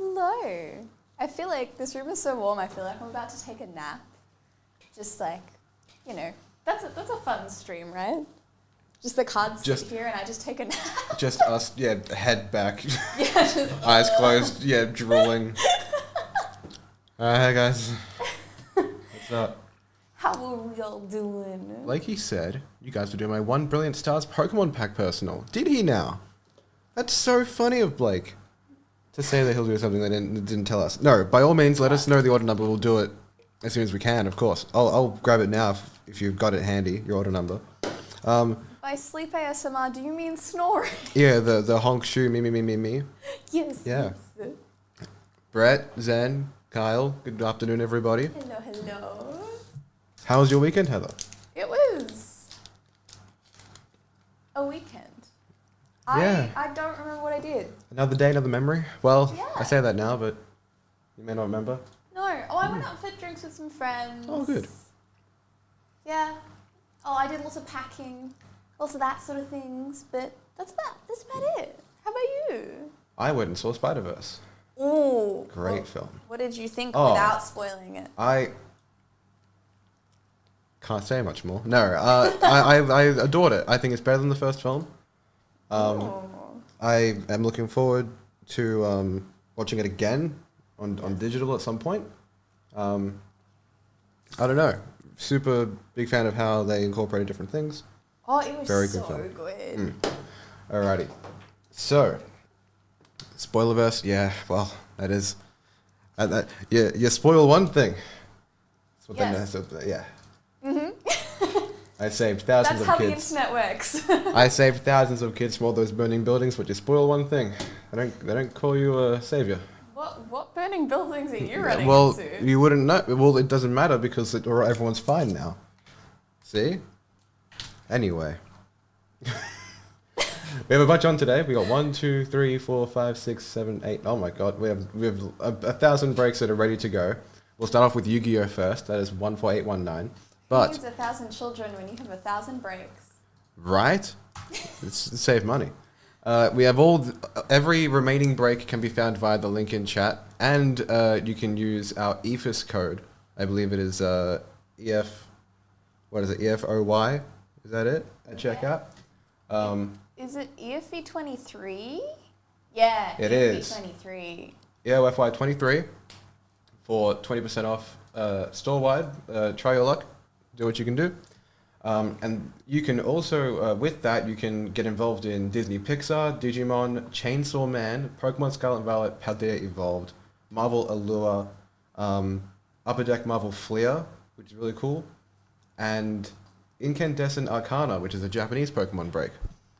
Hello. I feel like this room is so warm. I feel like I'm about to take a nap. Just like, you know, that's a fun stream, right? Just the cards sit here and I just take a nap. Just us, yeah, head back. Yeah, just eyes closed, yeah, drooling. Hey guys. What's up? How are we all doing? Like he said, you guys were doing my 1 Brilliant Stars Pokemon pack personal. Did he now? That's so funny of Blake to say that he'll do something that didn't tell us. No, by all means, let us know the order number. We'll do it as soon as we can, of course. I'll grab it now if you've got it handy, your order number. By sleep ASMR, do you mean snoring? Yeah, the honk shoe, me. Yes. Yeah. Yes. Brett, Zen, Kyle, good afternoon, everybody. Hello. How was your weekend, Heather? It was a weekend. Yeah. I don't remember what I did. Another day, another memory? Well, Yeah. I say that now, but you may not remember. No. Oh, I went out for drinks with some friends. Oh, good. Yeah. Oh, I did lots of packing, lots of that sort of things, but that's about it. How about you? I went and saw Spider-Verse. Oh. Great film. What did you think Oh. without spoiling it? I can't say much more. No, I adored it. I think it's better than the first film. I am looking forward to watching it again on digital at some point. I don't know. Super big fan of how they incorporated different things. Oh, it was Very so good film. good. Alrighty. So, Spoilerverse, yeah, well, that is... you spoil one thing. That's what Yes. yeah. I saved thousands That's how of the kids. internet works. I saved thousands of kids from all those burning buildings, but you spoil one thing. They don't call you a savior. What burning buildings are you running Well, into? you wouldn't know. Well, it doesn't matter because everyone's fine now. See? Anyway. We have a bunch on today. We got 1, 2, 3, 4, 5, 6, 7, 8. Oh my god, we have 1,000 breaks that are ready to go. We'll start off with Yu-Gi-Oh first. That is 14819. But Who needs 1,000 children when you have 1,000 breaks? right, it's save money. We have every remaining break can be found via the link in chat, and you can use our EFIS code. I believe it is EFOY? Is that it at checkout? Is it Eofy 23? Yeah, It Eofy is. 23. EOFY23 for 20% off store-wide. Try your luck. Do what you can do. And you can also, with that, you can get involved in Disney Pixar, Digimon, Chainsaw Man, Pokemon Scarlet and Violet, Paldea Evolved, Marvel Allure, Upper Deck Marvel Fleer, which is really cool, and Incandescent Arcana, which is a Japanese Pokemon break.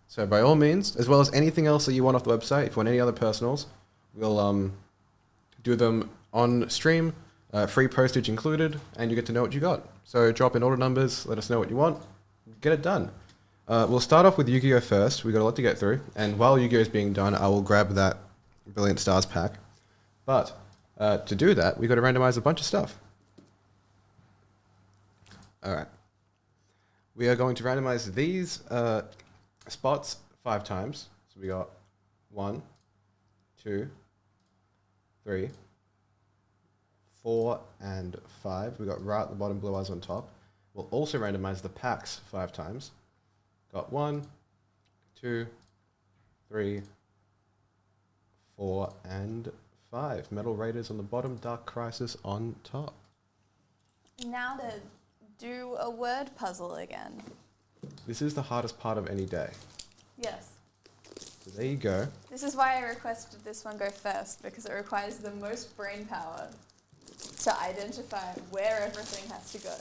So by all means, as well as anything else that you want off the website, if you want any other personals, we'll do them on stream, free postage included, and you get to know what you got. So drop in order numbers, let us know what you want, get it done. We'll start off with Yu-Gi-Oh first. We've got a lot to get through, and while Yu-Gi-Oh is being done, I will grab that Brilliant Stars pack. But to do that, we've got to randomize a bunch of stuff. All right. We are going to randomize these spots 5 times. So we got 1, 2, 3, 4, and 5. We got right at the bottom, blue eyes on top. We'll also randomize the packs 5 times. Got 1, 2, 3, 4, and 5. Metal Raiders on the bottom, Dark Crisis on top. Now to do a word puzzle again. This is the hardest part of any day. Yes. So there you go. This is why I requested this one go first, because it requires the most brain power to identify where everything has to go.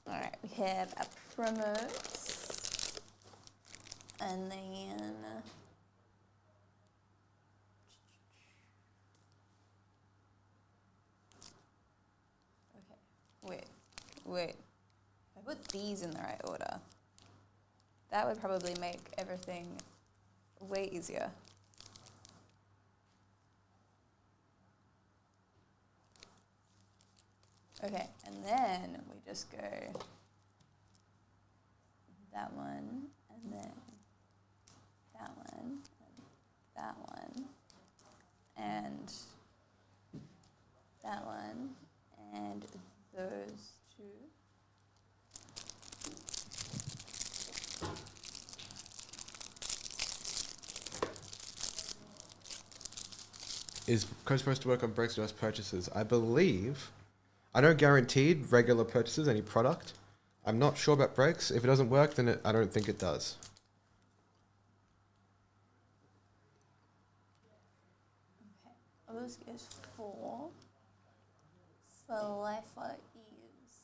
Alright, we have a promote, and then wait. If I put these in the right order, that would probably make everything way easier. Okay, and then we just go that one, and then that one, and that one, and that one, and those two. Is code supposed to work on breaks or just purchases? I believe. I know guaranteed regular purchases, any product. I'm not sure about breaks. If it doesn't work, then I don't think it does. Okay, O's is 4. Salifa is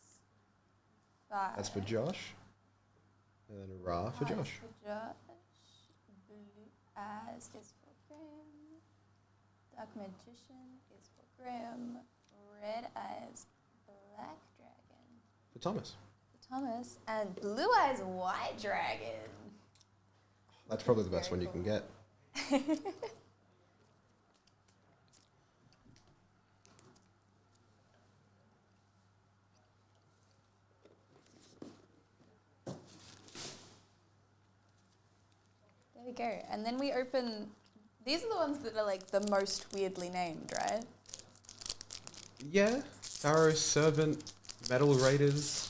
5. That's for Josh. And then Ra for Josh. For Josh. Blue eyes is for Graham. Dark magician is for Graham. Red eyes, black dragon. For Thomas. For Thomas. And blue eyes, white dragon. That's probably the best one you can get. There we go. And then we open... These are the ones that are like the most weirdly named, right? Yeah. Pharaoh, Servant, Metal Raiders.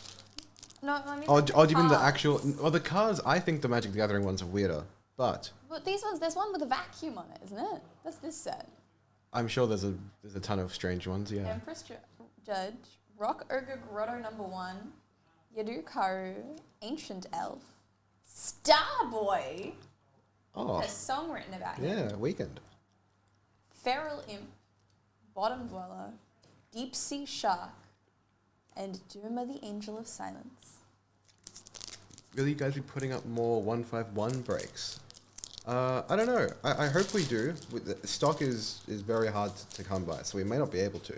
No, I mean... Oh, like do you mean the cards. actual... Well, the cards, I think the Magic the Gathering ones are weirder. But But these ones, there's one with a vacuum on it, isn't it? That's this set. I'm sure there's a ton of strange ones, yeah. Empress Judge, Rock Ogre Grotto number 1, Yadu Karu, Ancient Elf, Starboy, Oh, a song written about him, yeah, Weekend. Feral Imp, Bottom Dweller, Deep Sea Shark, and Duma the Angel of Silence. Will you guys be putting up more 151 breaks? I don't know. I hope we do. Stock is very hard to come by, so we may not be able to.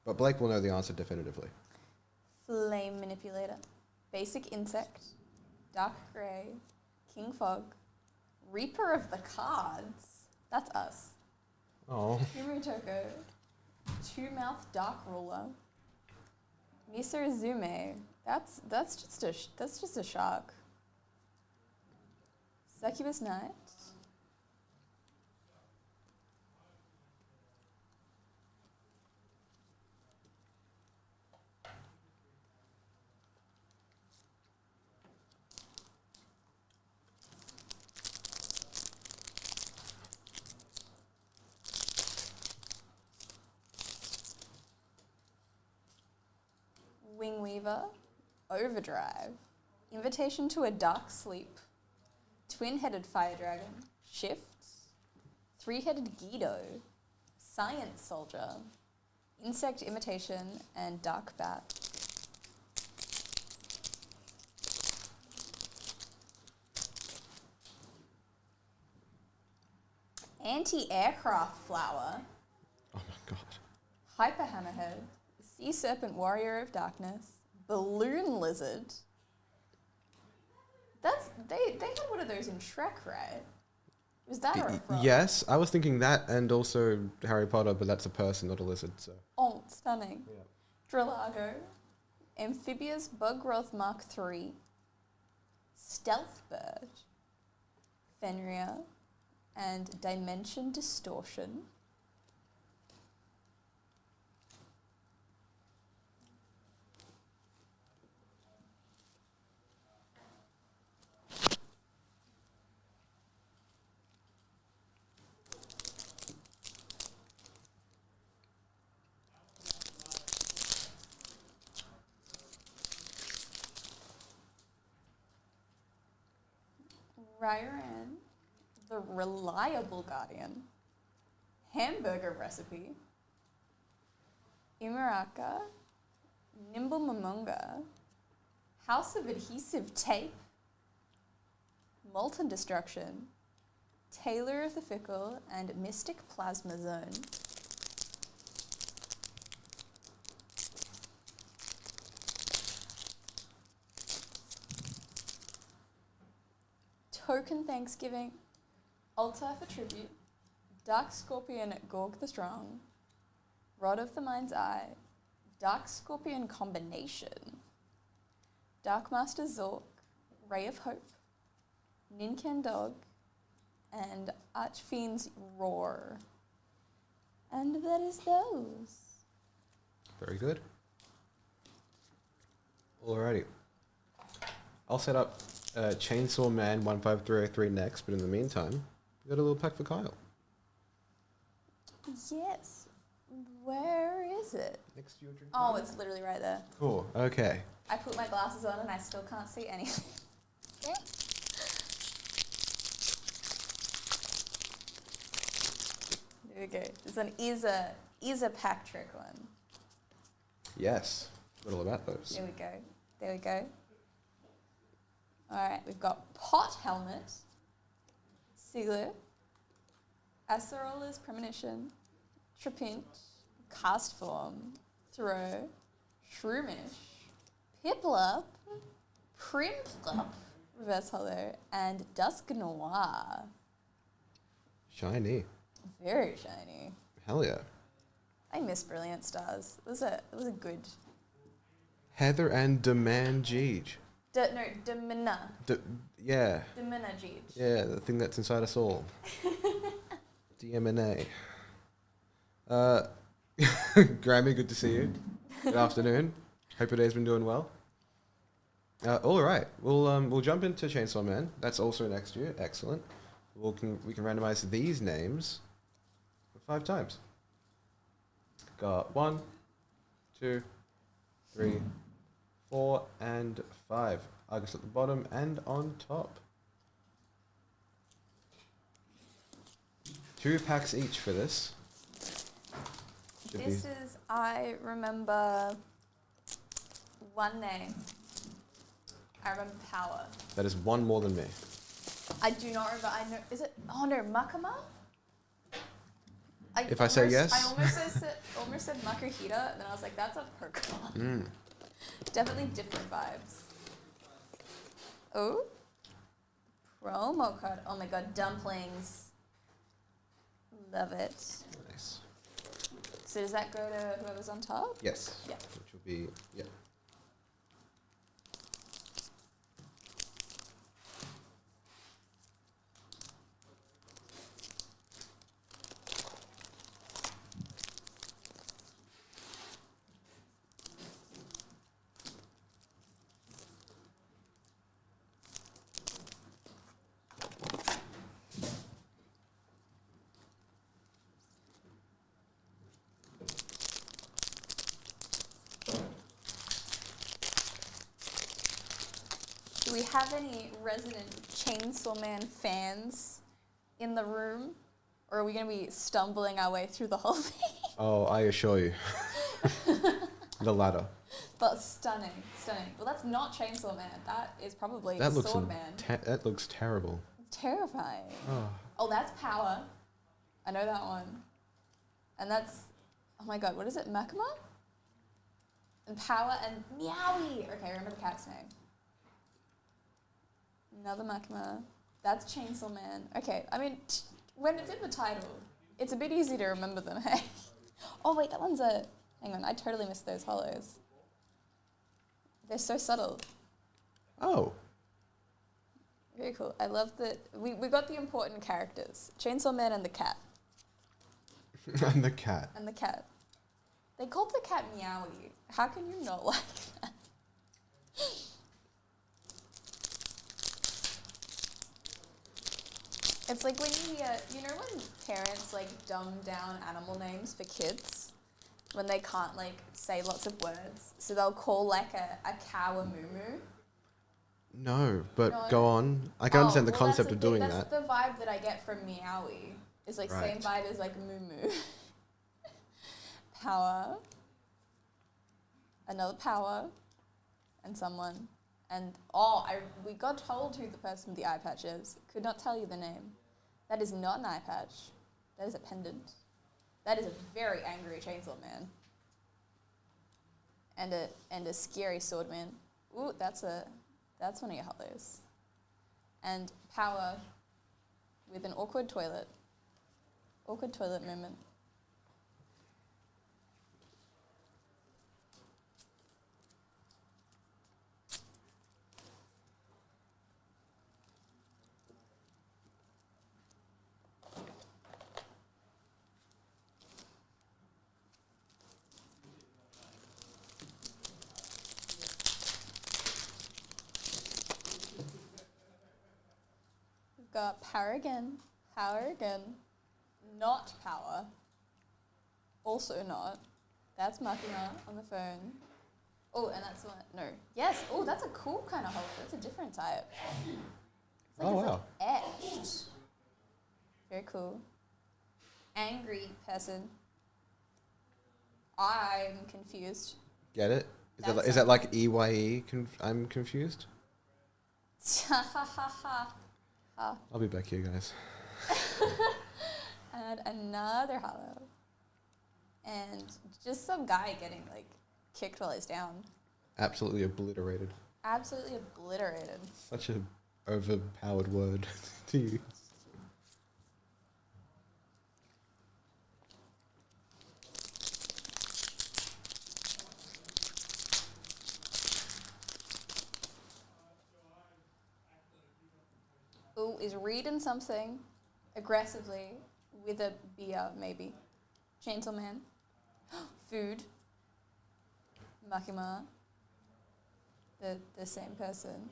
But Blake will know the answer definitively. Flame Manipulator, Basic Insect, Dark Grey, King Fog, Reaper of the Cards, that's us, Oh. Yumutoko, Two-Mouth Dark Ruler, Misozume, that's just a shark, Succubus Knight, Wingweaver, Overdrive, Invitation to a Dark Sleep, Twin-Headed Fire Dragon, Shift, Three-Headed Guido, Science Soldier, Insect Imitation, and Dark Bat. Anti-Aircraft Flower, Oh my god. Hyper Hammerhead, Sea Serpent Warrior of Darkness, Balloon Lizard. They had one of those in Shrek, right? Was that or a frog? Yes, I was thinking that and also Harry Potter, but that's a person, not a lizard, so. Oh, stunning. Yeah. Dralago, Amphibious Buggrowth Mark III, Stealth Bird, Fenrir, and Dimension Distortion. Rairan, the Reliable Guardian, Hamburger Recipe, Imaraka, Nimble Momonga, House of Adhesive Tape, Molten Destruction, Tailor of the Fickle, and Mystic Plasma Zone. Token Thanksgiving, Altar for Tribute, Dark Scorpion Gorg the Strong, Rod of the Mind's Eye, Dark Scorpion Combination, Dark Master Zork, Ray of Hope, Ninken Dog, and Archfiend's Roar. And that is those. Very good. Alrighty. I'll set up Chainsaw Man 15303 next, but in the meantime, we got a little pack for Kyle. Yes. Where is it? Next to your drink. Oh, it's literally right there. Cool. Okay. I put my glasses on and I still can't see anything. There we go. There's an Isa pack trick one. Yes. What all about those? There we go. There we go. Alright, we've got Pot Helmet, Siglet, Acerola's Premonition, Trapint, Cast Form, Throw, Shroomish, Piplup, Primplup, Reverse Hollow, and Dusk Noir. Shiny. Very shiny. Hell yeah. I miss Brilliant Stars. It was a good... Heather and Demand Jeej. Demina. Yeah. Demina Jeej. Yeah, the thing that's inside us all. DMNA. Grammy, good to see you. Good afternoon. Hope your day's been doing well. All right, we'll jump into Chainsaw Man. That's also next year. Excellent. We can randomize these names 5 times. Got 1, 2, 3, 4, and 5. Argus at the bottom and on top. 2 packs each for this. This is, I remember one name. I remember Power. That is 1 more than me. I do not remember. I know. Is it? Oh no, Makama. If I say yes, I almost said Makuhita, and then I was like, that's a Pokemon. Definitely different vibes. Oh, promo code. Oh my god, dumplings. Love it. Nice. So does that go to whoever's on top? Yes. Yeah. Which will be, yeah. Do we have any resident Chainsaw Man fans in the room? Or are we going to be stumbling our way through the whole thing? Oh, I assure you. The latter. But stunning, stunning. Well, that's not Chainsaw Man. That is probably That looks Sword Man. that looks terrible. It's terrifying. Oh. Oh, that's Power. I know that one. And that's, oh my god, what is it? Makima? And Power and Meowie. Okay, I remember the cat's name. Another Makima. That's Chainsaw Man. Okay, I mean, when it's in the title, it's a bit easy to remember them, hey? Oh wait, that one's a, hang on, I totally missed those hollows. They're so subtle. Oh. Very cool. I love that we got the important characters. Chainsaw Man and the cat. And the cat. And the cat. They called the cat Meowie. How can you not like that? It's like when you know when parents like dumb down animal names for kids? When they can't like say lots of words. So they'll call like a cow a moo-moo. No, but No. go on. I can understand the concept of doing that's that. That's the vibe that I get from Meowie. It's like Right. same vibe as like moo-moo. Power. Another Power. And someone. And we got told who the person with the eye patch is. Could not tell you the name. That is not an eye patch. That is a pendant. That is a very angry Chainsaw Man. And a scary Swordman. Ooh, that's one of your hollows. And Power with an awkward toilet. Awkward toilet moment. got power again. Power again. Not power. Also not. That's Makima on the phone. Oh, and that's one. No. Yes. Oh, that's a cool kind of Hulk. That's a different type. It's like, wow. Like etched. Very cool. Angry person. I'm confused. Get it? Is that like EYE? I'm confused. Ha ha ha ha. I'll be back here, guys. And another hollow. And just some guy getting like kicked while he's down. Absolutely obliterated. Absolutely obliterated. Such a overpowered word to use. Ooh, is reading something aggressively with a beer, maybe. Chainsaw Man. Food. Makima. The same person.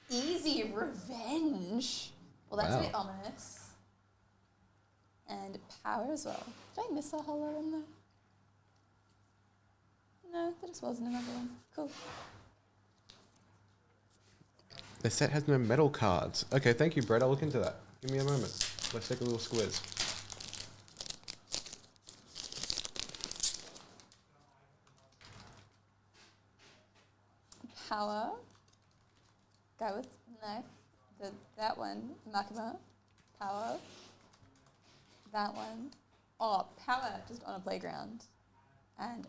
Easy revenge. Well, that's a bit ominous. And power as well. Did I miss a hollow in there? No, there just wasn't another one. Cool. The set has no metal cards. Okay, thank you, Brett. I'll look into that. Give me a moment. Let's take a little squiz. Power. Guy with knife. That one. Makima. Power. That one. Oh, power just on a playground. And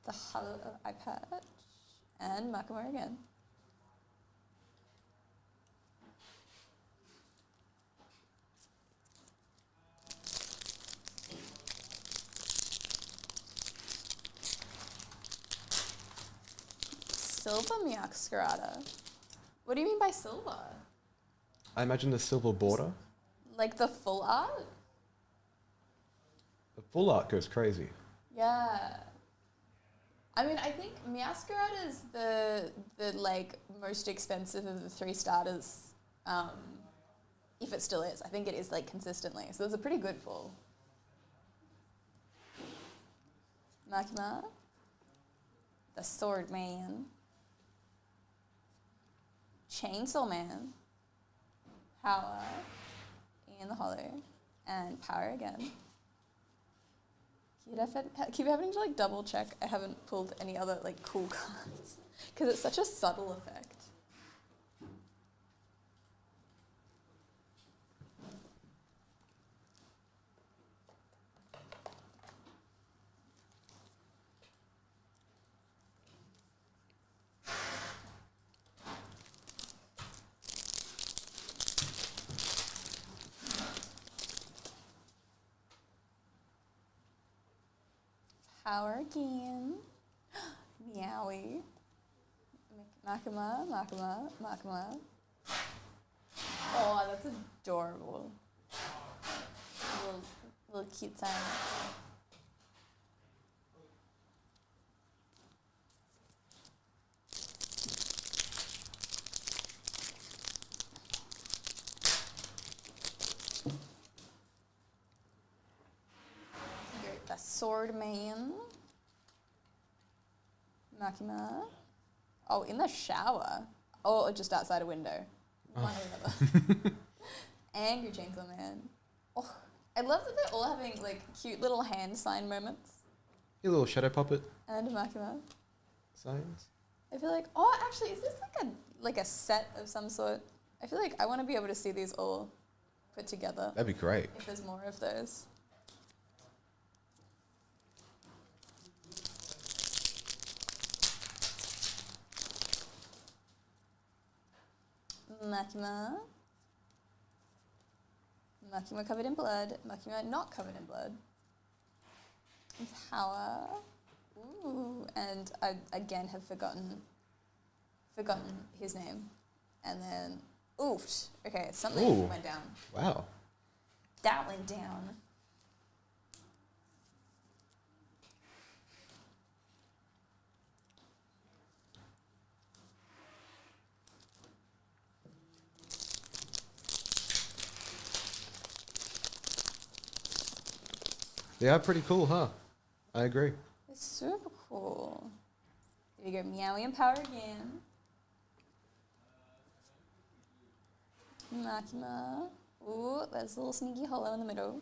the hollow of eye patch. And Makima again. Silver Miakskarada. What do you mean by silver? I imagine the silver border. Like the full art? The full art goes crazy. Yeah. I mean, I think Miaskarada is the like most expensive of the 3 starters. If it still is. I think it is like consistently. So there's a pretty good pull. Makima. The Sword Man. Chainsaw Man. Power. In the hollow. And power again. Keep having to like double check I haven't pulled any other like cool cards. Because it's such a subtle effect. Power again. Meowie. Makima, Makima, Makima. Oh, that's adorable. Little cute sound. The Sword Man. Makima. Oh, in the shower. Oh, or just outside a window. One or the other. Angry Chainsaw Man. Oh, I love that they're all having like cute little hand sign moments. Your little shadow puppet And Makima. signs. I feel like, oh, actually, is this like a set of some sort? I feel like I want to be able to see these all put together. That'd be great. If there's more of those. Makima. Makima covered in blood. Makima not covered in blood. Power. Ooh, and I again have forgotten his name. And then, oof. Okay, something went down. Wow. That went down. They are pretty cool, huh? I agree. It's super cool. There you go, Meowie and Power again. Makima. Ooh, there's a little sneaky hollow in the middle.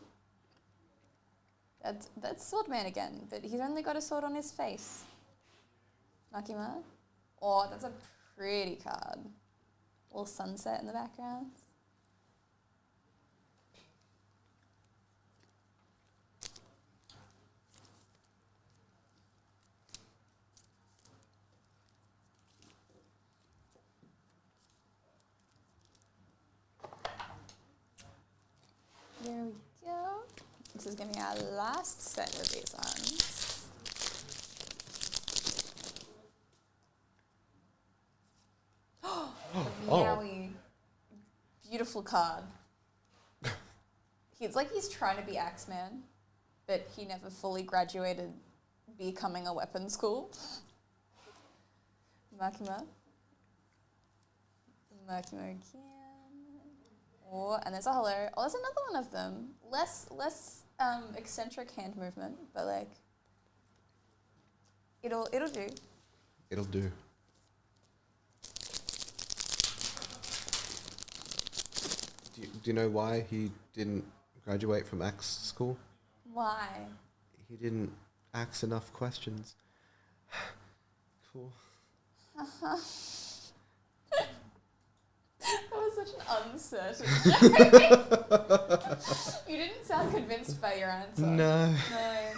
That's Swordman again, but he's only got a sword on his face. Makima. Oh, that's a pretty card. Little sunset in the background. There we go. This is going to be our last set of these ones. Meowie. Beautiful card. It's like he's trying to be Axeman, but he never fully graduated becoming a weapon school. Makima. Makima again. Oh, and there's a hollow. Oh, there's another one of them. Less eccentric hand movement, but like it'll do. It'll do. Do you know why he didn't graduate from Axe school? Why? He didn't ask enough questions. Cool. That was such an uncertain joke. You didn't sound convinced by your answer. No. No.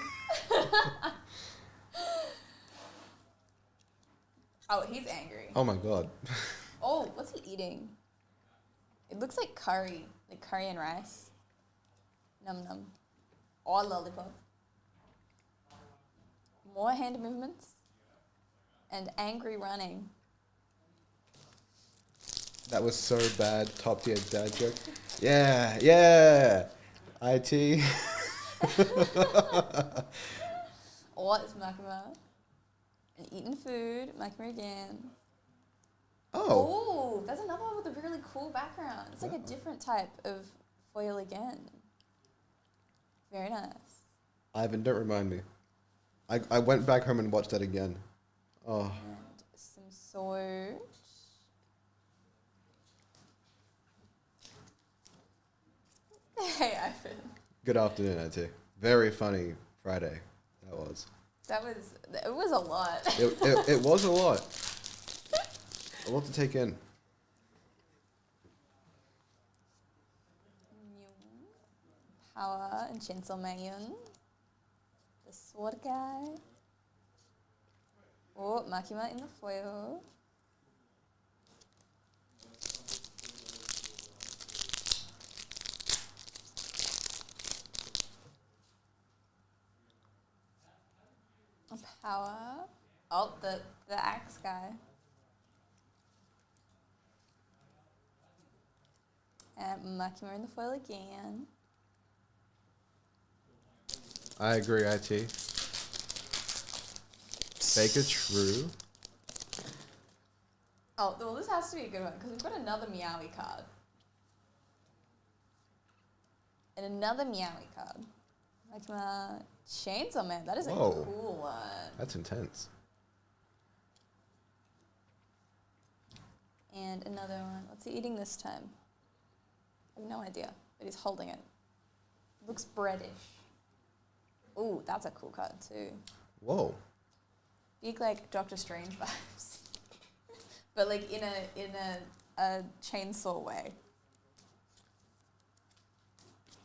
Oh, he's angry. Oh my god. Oh, what's he eating? It looks like curry and rice. Num num. Or lollipop. More hand movements. And angry running. That was so bad. Top tier dad joke. Yeah, yeah. IT. Or it's Makima. And eating food. Makima again. Oh. Ooh, that's another one with a really cool background. It's like a different type of foil again. Very nice. Ivan, don't remind me. I went back home and watched that again. Oh. And some sword. Hey, Ivan. Good afternoon, IT. Very funny Friday. That was. It was a lot. It was a lot. A lot to take in. Power and Chainsaw Man. The sword guy. Oh, Makima in the foil. Power. Oh, the axe guy. And Makima in the foil again. I agree, IT. Faker true. Oh, well, this has to be a good one because we've got another Meowie card. And another Meowie card. Makima Chainsaw Man. That is a Whoa. cool one. That's intense. And another one. What's he eating this time? I have no idea, but he's holding it. Looks breadish. Ooh, that's a cool card too. Whoa. Big like Doctor Strange vibes, but like in a chainsaw way.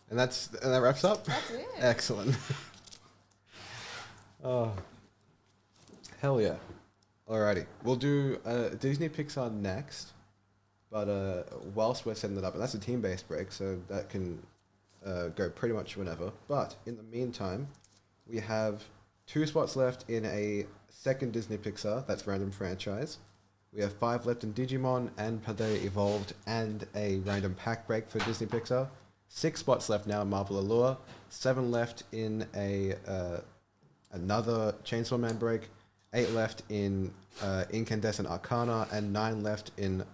And that wraps up? That's it. Excellent. Oh. Hell yeah. Alrighty. We'll do Disney Pixar next. But whilst we're setting that up, and that's a team-based break, so that can go pretty much whenever. But in the meantime, we have 2 spots left in a second Disney Pixar, that's random franchise. We have 5 left in Digimon and Paldea Evolved, and a random pack break for Disney Pixar. 6 spots left now in Marvel Allure. 7 left in another Chainsaw Man break. 8 left in Incandescent Arcana, and 9 left in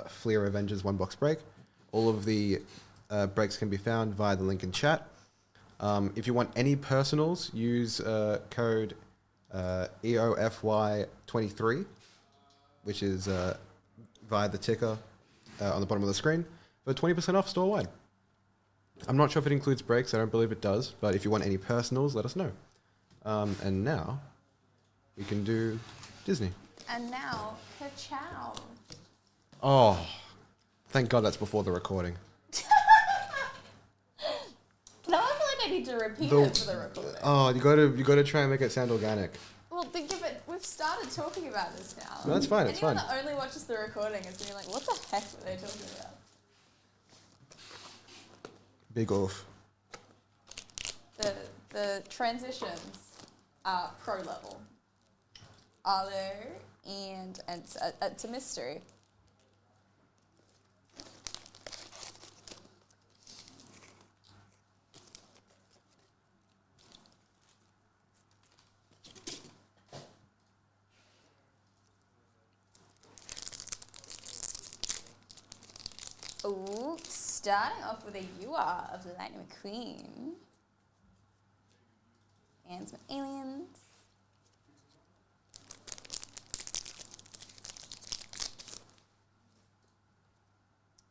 Fleer Avengers 1 box break. All of the breaks can be found via the link in chat. If you want any personals, use code EOFY23, which is via the ticker on the bottom of the screen, for 20% off store-wide. I'm not sure if it includes breaks. I don't believe it does. But if you want any personals, let us know. And now we can do Disney. And now, ka-chow. Oh, thank God that's before the recording. Now I feel like I need to repeat it for the recording. Oh, you gotta try and make it sound organic. Well, think of it. We've started talking about this now. No, that's fine. It's fine. Anyone that only watches the recording is going to be like, what the heck were they talking about? Big off. The transitions are pro level. Are there? And it's a mystery. Ooh, starting off with a UR of the Lightning McQueen. And some aliens.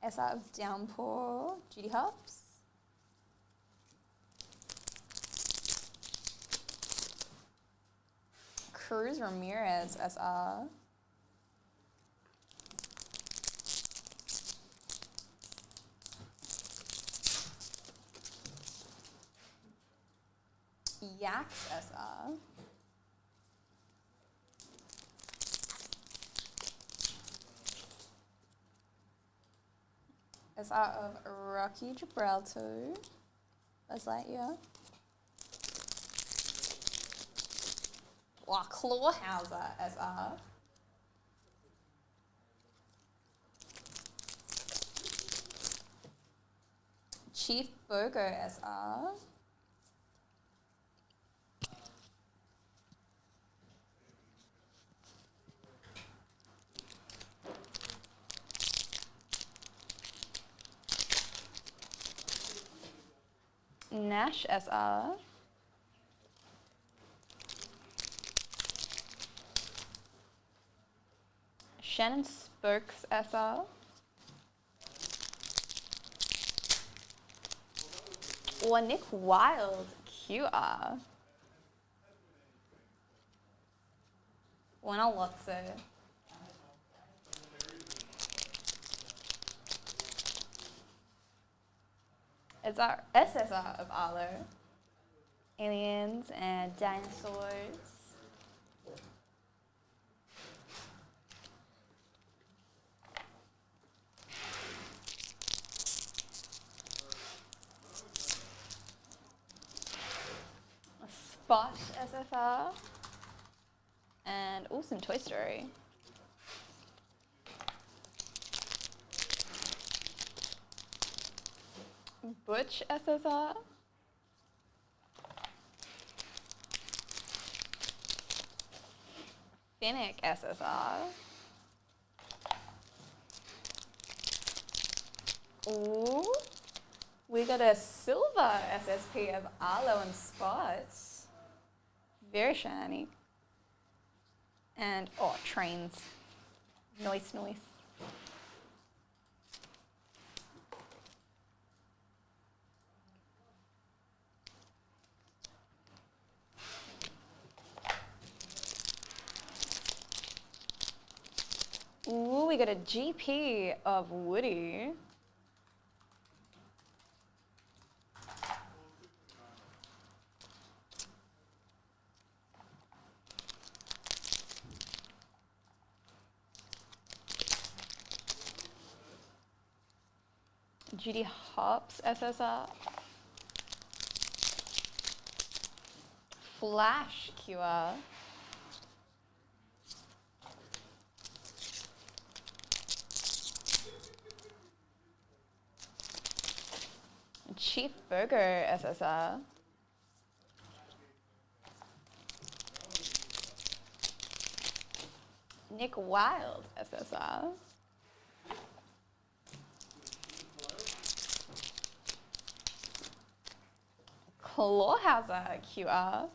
SR of Downpour, Judy Hopps. Cruz Ramirez, SR. Yax, SR. SR of Rocky Gibraltar, Buzz Lightyear. Wow, Clawhauser, SR. Chief Bogo, SR. Nash, SR. Shannon Spokes, SR. Or Nick Wild, QR. One Lotr. It's our SSR of Arlo. Aliens and dinosaurs. A Spot SSR. And awesome Toy Story. Butch SSR. Finnick SSR. Ooh, we got a silver SSP of Arlo and Spots. Very shiny. And, oh, trains. Noise. Ooh, we got a GP of Woody. Judy Hopps SSR. Flash QR. Chief Burger SSR. Nick Wild SSR. Clawhauser QR.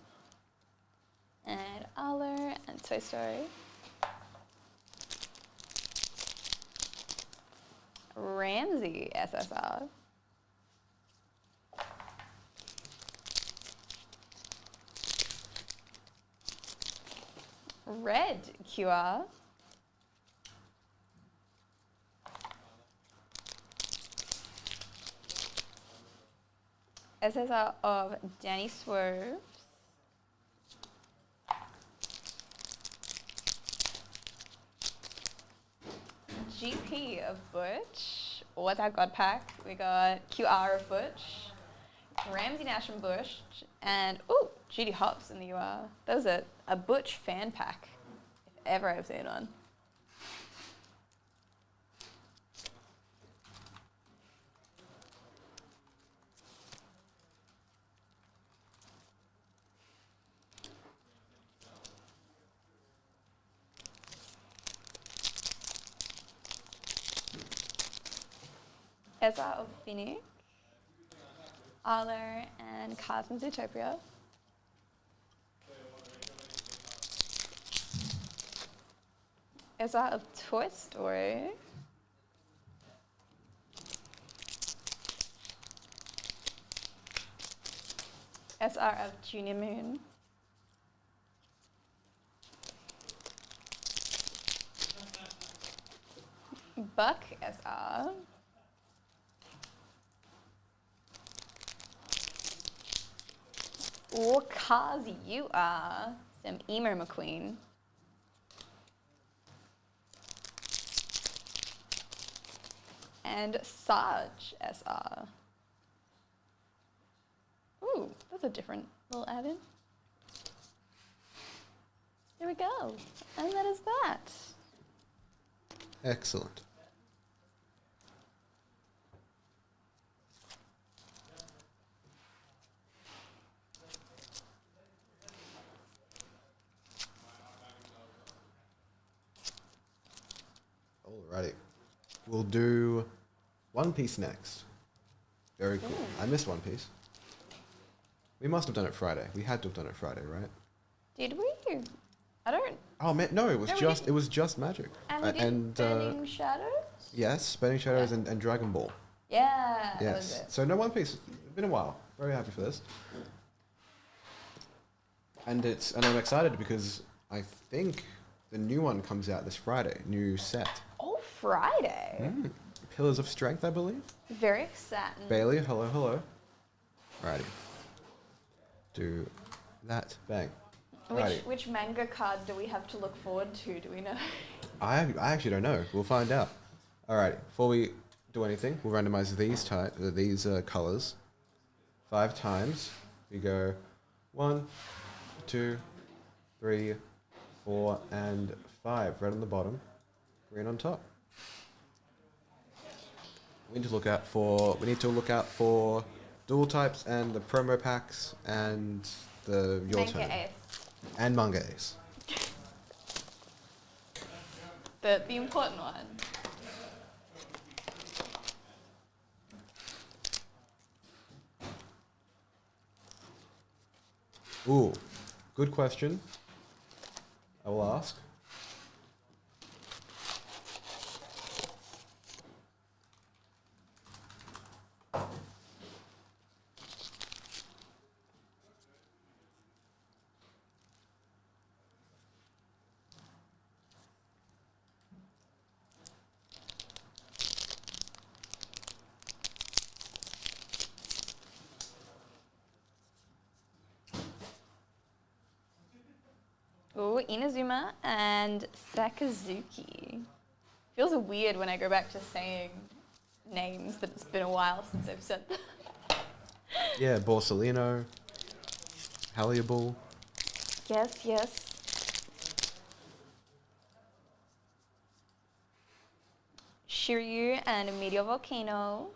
And Arlo and Toy Story. Ramsey SSR. Red QR. SSR of Danny Swerves. GP of Butch. What's our God pack? We got QR of Butch, Ramsey Nash and Bush, and ooh, Judy Hopps in the UR. That was a Butch fan pack, if ever I've seen one. Ezra of Phoenix, Arlo and Carson Zootopia. Ezra of Toy Story. SR of Junior Moon. Buck SR. Or Kazi, you are some emo McQueen. And Sarge SR. Ooh, that's a different little add-in. There we go. And that is that. Excellent. Alrighty. We'll do One Piece next. Very cool. I missed One Piece. We must have done it Friday. We had to have done it Friday, right? Did we? I don't. Oh man, no, it was No, just it was just Magic. And we did Burning Shadows? Yes, Burning Shadows and Dragon Ball. Yeah, that was Yes. it. So no One Piece. It's been a while. Very happy for this. And I'm excited because I think the new one comes out this Friday. New set. Oh, Friday. Pillars of Strength, I believe. Very exciting. Bailey, hello, hello. Alrighty. Do that. Bang. Alrighty. Which manga card do we have to look forward to? Do we know? I actually don't know. We'll find out. Alrighty. Before we do anything, we'll randomize these colors 5 times. We go 1, 2, 3, 4, and 5. Red on the bottom, green on top. We need to look out for dual types and the promo packs and your Manga turn. Ace. And manga ace. The important one. Ooh, good question. I will ask. Ooh, Inazuma and Sakazuki. Feels weird when I go back to saying names that it's been a while since I've said them. Yeah, Borsellino, Halliable. Yes, yes. Shiryu and Meteor Volcano.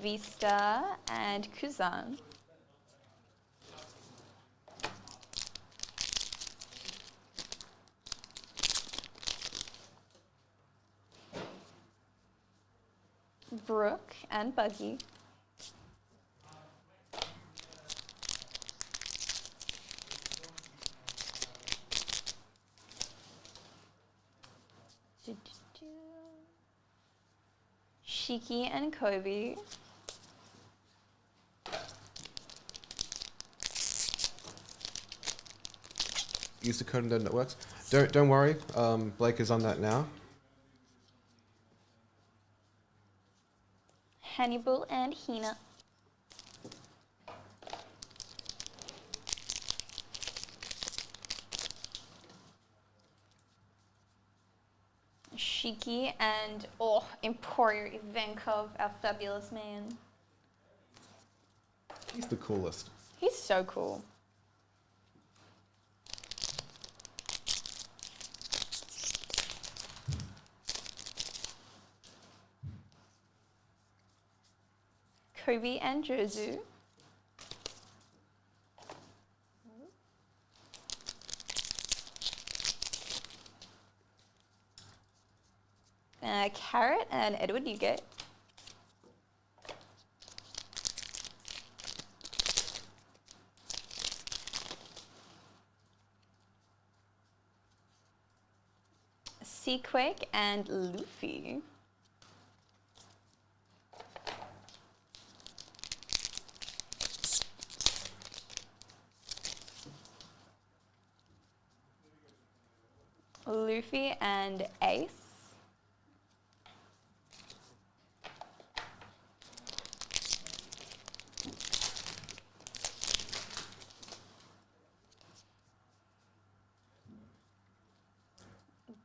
Vista and Kuzan. Brooke and Buggy. Shiki and Kobe. Use the code and then it works. Don't worry. Blake is on that now. Hannibal and Hina. Shiki and Emporio Ivankov, our fabulous man. He's the coolest. He's so cool. Kobe and Jozu. Carrot and Edward Newgate. Seaquake and Luffy. Luffy and Ace.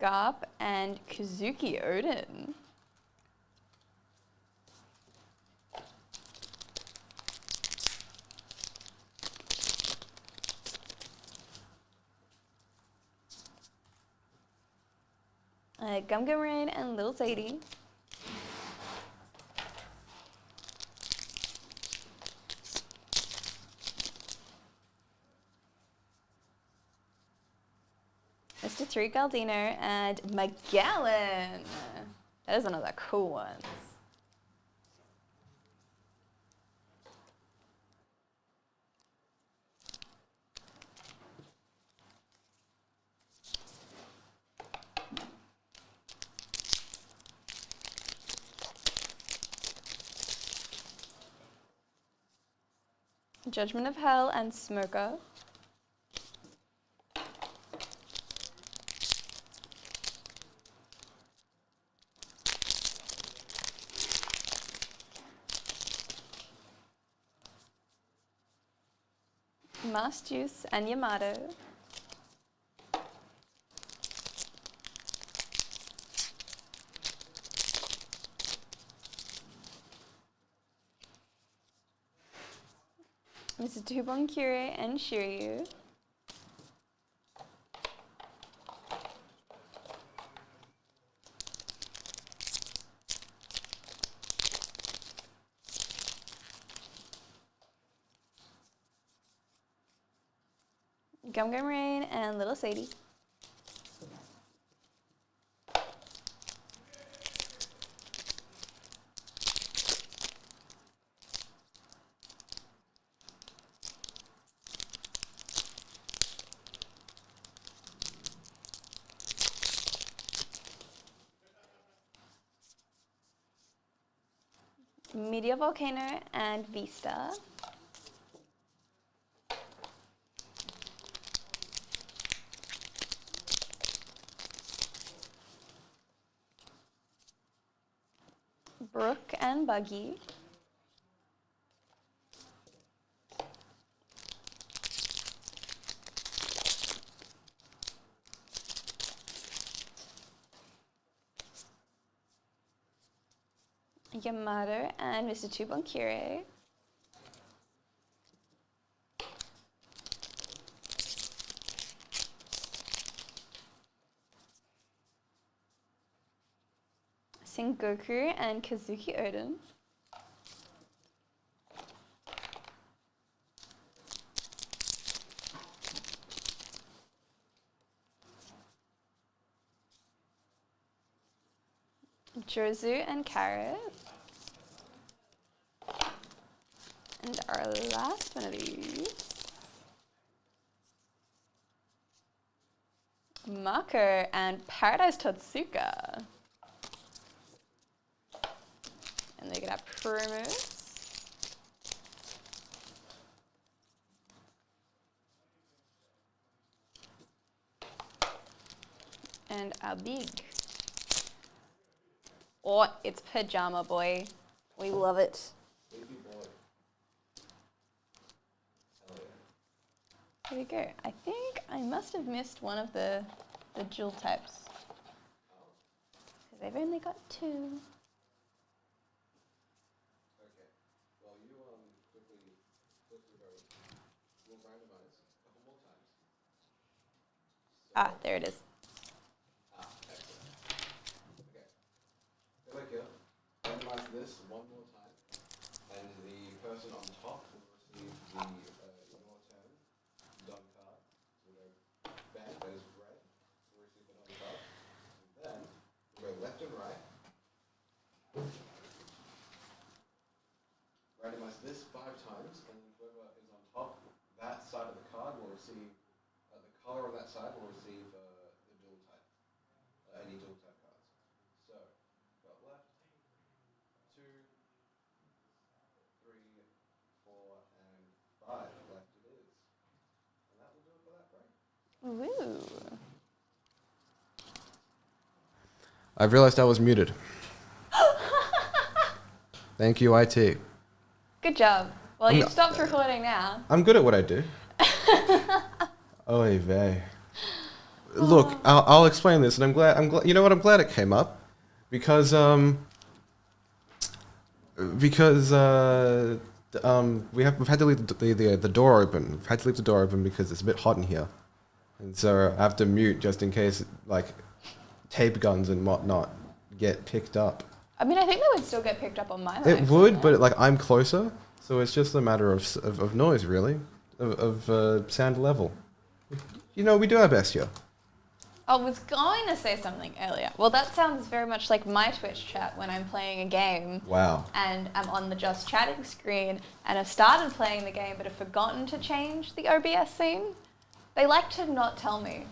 Garp and Kazuki Odin. Gum Gum Rain and Lil Sadie. Mr. 3 Galdino and Magellan. That is one of the cool ones. Judgment of Hell and Smoker. Mass Juice and Yamato. Mr. Tubon Kyrie and Shiryu. Gum Gum Rain and Little Sadie. Meteor Volcano and Vista. Brooke and Buggy. Yamato and Mr. Tubon Kyrie. Sengoku and Kazuki Odin. Jozu and Carrot. And our last one of these. Mako and Paradise Totsuka. And they get our promos. And our big. Oh, it's Pajama Boy. We love it. Baby boy. Hell yeah. Here we go. I think I must have missed one of the jewel types. Because they've only got 2. Okay. Well, you quickly flip through those. We'll randomize a couple more times. Ah, there it is. Excellent. Okay. Go back here. Randomize this one more time. And the person on top will receive the your turn done card. So we'll go bang, that is red. We'll receive it on top. And then we'll go left and right. Randomize this 5 times, and then whoever is on top, that side of the card will receive, the color on that side will receive the dual type, any dual type cards. So, got left, 2, 3, 4, and 5. Left it is. And that will do it for that break. Woo. I've realized I was muted. Thank you, IT. Good job. Well, you've stopped recording now. I'm good at what I do. Oy vey. Look, I'll explain this, and I'm glad. You know what? I'm glad it came up, because we've had to leave the door open. We've had to leave the door open because it's a bit hot in here, and so I have to mute just in case like tape guns and whatnot get picked up. I mean, I think they would still get picked up on my mic. It would, but like I'm closer, so it's just a matter of noise, really, of sound level. You know, we do our best here. I was going to say something earlier. Well, that sounds very much like my Twitch chat when I'm playing a game. Wow. And I'm on the just chatting screen and I've started playing the game but have forgotten to change the OBS scene. They like to not tell me.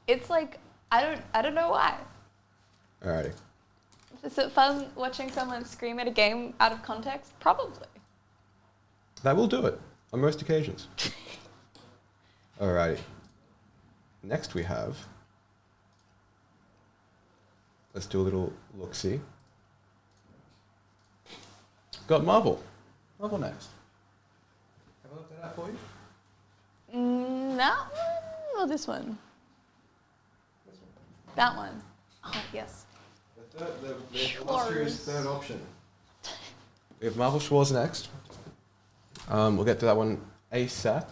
It's like, I don't know why. Alrighty. Is it fun watching someone scream at a game out of context? Probably. That will do it on most occasions. Alrighty. Next we have. Let's do a little look-see. Got Marvel. Marvel next. Have I looked that up for you? That one or this one? This one. That one. Oh, yes. The illustrious third option. We have Marvel Schwarz next. We'll get to that one ASAP.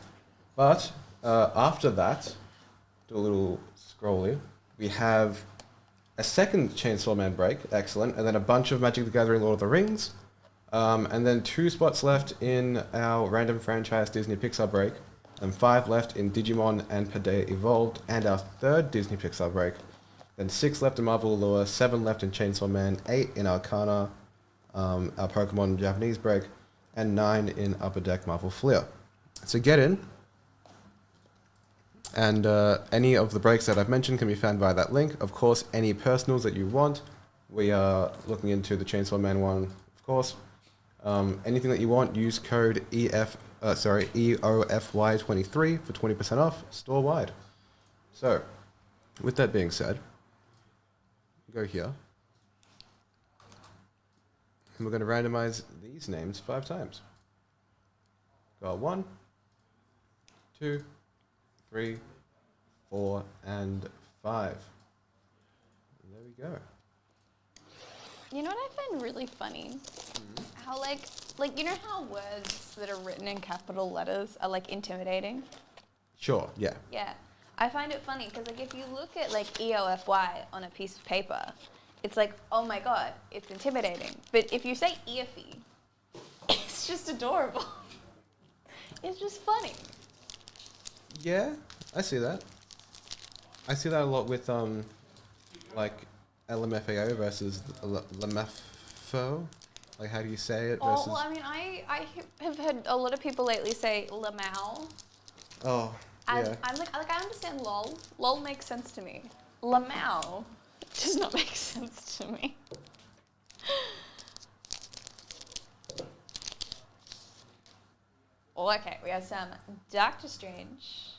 But after that, do a little scrolly. We have a second Chainsaw Man break, excellent, and then a bunch of Magic the Gathering Lord of the Rings, and then 2 spots left in our random franchise Disney Pixar break, and 5 left in Digimon and Paideia Evolved, and our third Disney Pixar break. Then 6 left in Marvel Allure, 7 left in Chainsaw Man, 8 in Arcana, our Pokemon Japanese break, and 9 in Upper Deck Marvel Fleer. So get in. And any of the breaks that I've mentioned can be found via that link. Of course, any personals that you want, we are looking into the Chainsaw Man one, of course. Anything that you want, use code EOFY23 for 20% off, store-wide. So, with that being said, go here. And we're going to randomize these names 5 times. Got 1, 2, 3, 4, and 5. And there we go. You know what I find really funny? Mm-hmm. How like you know how words that are written in capital letters are like intimidating? Sure, yeah. Yeah. I find it funny because like if you look at like EOFY on a piece of paper, it's like, oh my god, it's intimidating. But if you say Eofy, it's just adorable. It's just funny. Yeah, I see that. I see that a lot with like LMFAO versus LMFO. Like, how do you say it? Oh, Versus... well, I mean, I have heard a lot of people lately say lamau. Oh, And yeah. I'm like, I understand lol. Lol makes sense to me. Lamau does not make sense to me. Oh, okay, we have some Doctor Strange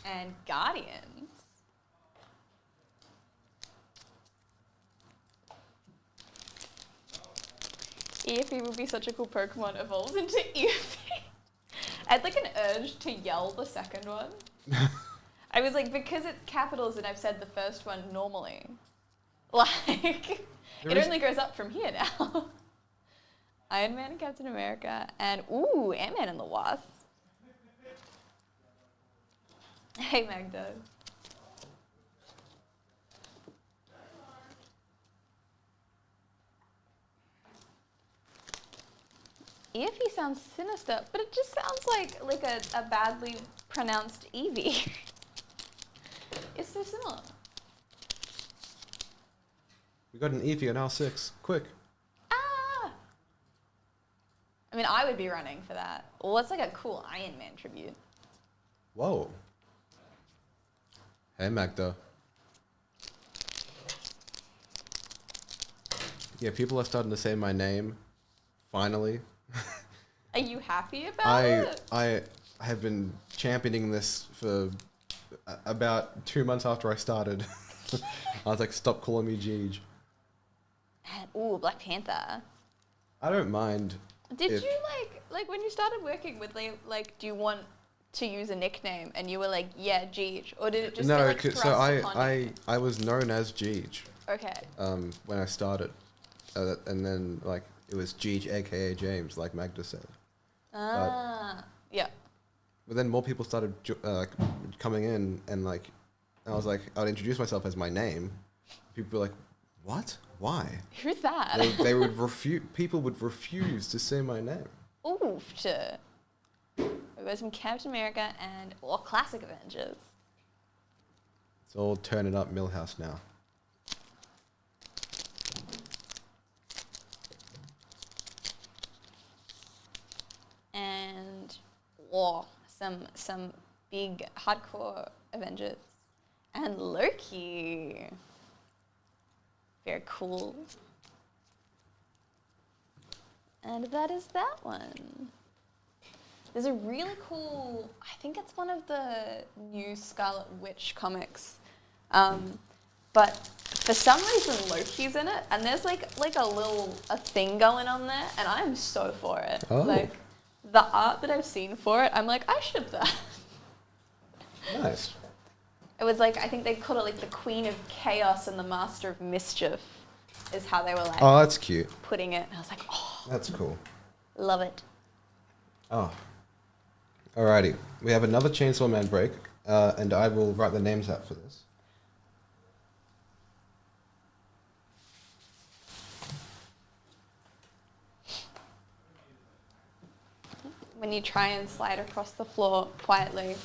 and Guardians. Eofy would be such a cool Pokemon, evolves into Eofy. I had like an urge to yell the second one. I was like, because it's capitals and I've said the first one normally. Like, it only goes up from here now. Iron Man and Captain America, and ooh, Ant-Man and the Wasp. Hey, Magda. Eofy sounds sinister, but it just sounds like a badly pronounced Eevee. It's so similar. We got an Eevee on R6. Quick. Ah! I mean, I would be running for that. Well, it's like a cool Iron Man tribute. Whoa. Hey, Magda. Yeah, people are starting to say my name. Finally. Are you happy about it? I have been championing this for about 2 months after I started. I was like, stop calling me Jeej. Ooh, Black Panther. I don't mind. Did you like when you started working with like do you want to use a nickname and you were like, yeah, Jeej, or did it just no? get, like, So thrust upon you? I was known as Jeej. Okay. When I started, and then like it was Jeej, aka James, like Magda said. Yeah. But then more people started coming in, and like I was like, I would introduce myself as my name. People were like, "What? Why?" Who's that? They would refuse. People would refuse to say my name. Oof. It was from Captain America and classic Avengers. It's all turning up Millhouse now. And some big hardcore Avengers. And Loki. Very cool. And that is that one. There's a really cool, I think it's one of the new Scarlet Witch comics. But for some reason Loki's in it, and there's like a thing going on there, and I'm so for it. Oh. Like the art that I've seen for it, I'm like, I ship that. Nice. It was like, I think they called it like the Queen of Chaos and the Master of Mischief is how they were like Oh, that's cute. putting it. And I was like, oh, That's cool. love it. Oh. Alrighty. We have another Chainsaw Man break, and I will write the names out for this. When you try and slide across the floor quietly,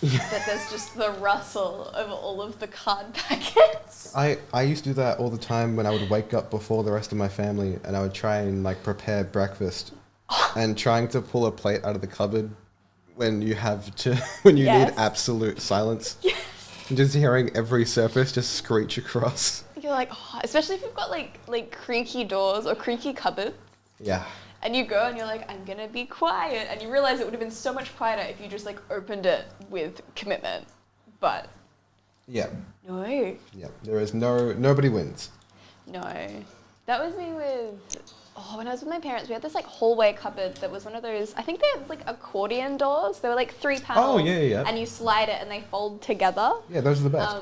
that there's just the rustle of all of the card packets. I used to do that all the time when I would wake up before the rest of my family, and I would try and like prepare breakfast, and trying to pull a plate out of the cupboard when you have to when you Yes. need absolute silence. Yes. And just hearing every surface just screech across. You're like, oh, especially if you've got like creaky doors or creaky cupboards. Yeah. And you go and you're like, I'm gonna be quiet. And you realize it would have been so much quieter if you just like opened it with commitment. But Yeah. no. Yeah. There is nobody wins. No. That was me with, when I was with my parents, we had this like hallway cupboard that was one of those, I think they had like accordion doors. They were like 3 panels. Oh, yeah. And you slide it and they fold together. Yeah, those are the best.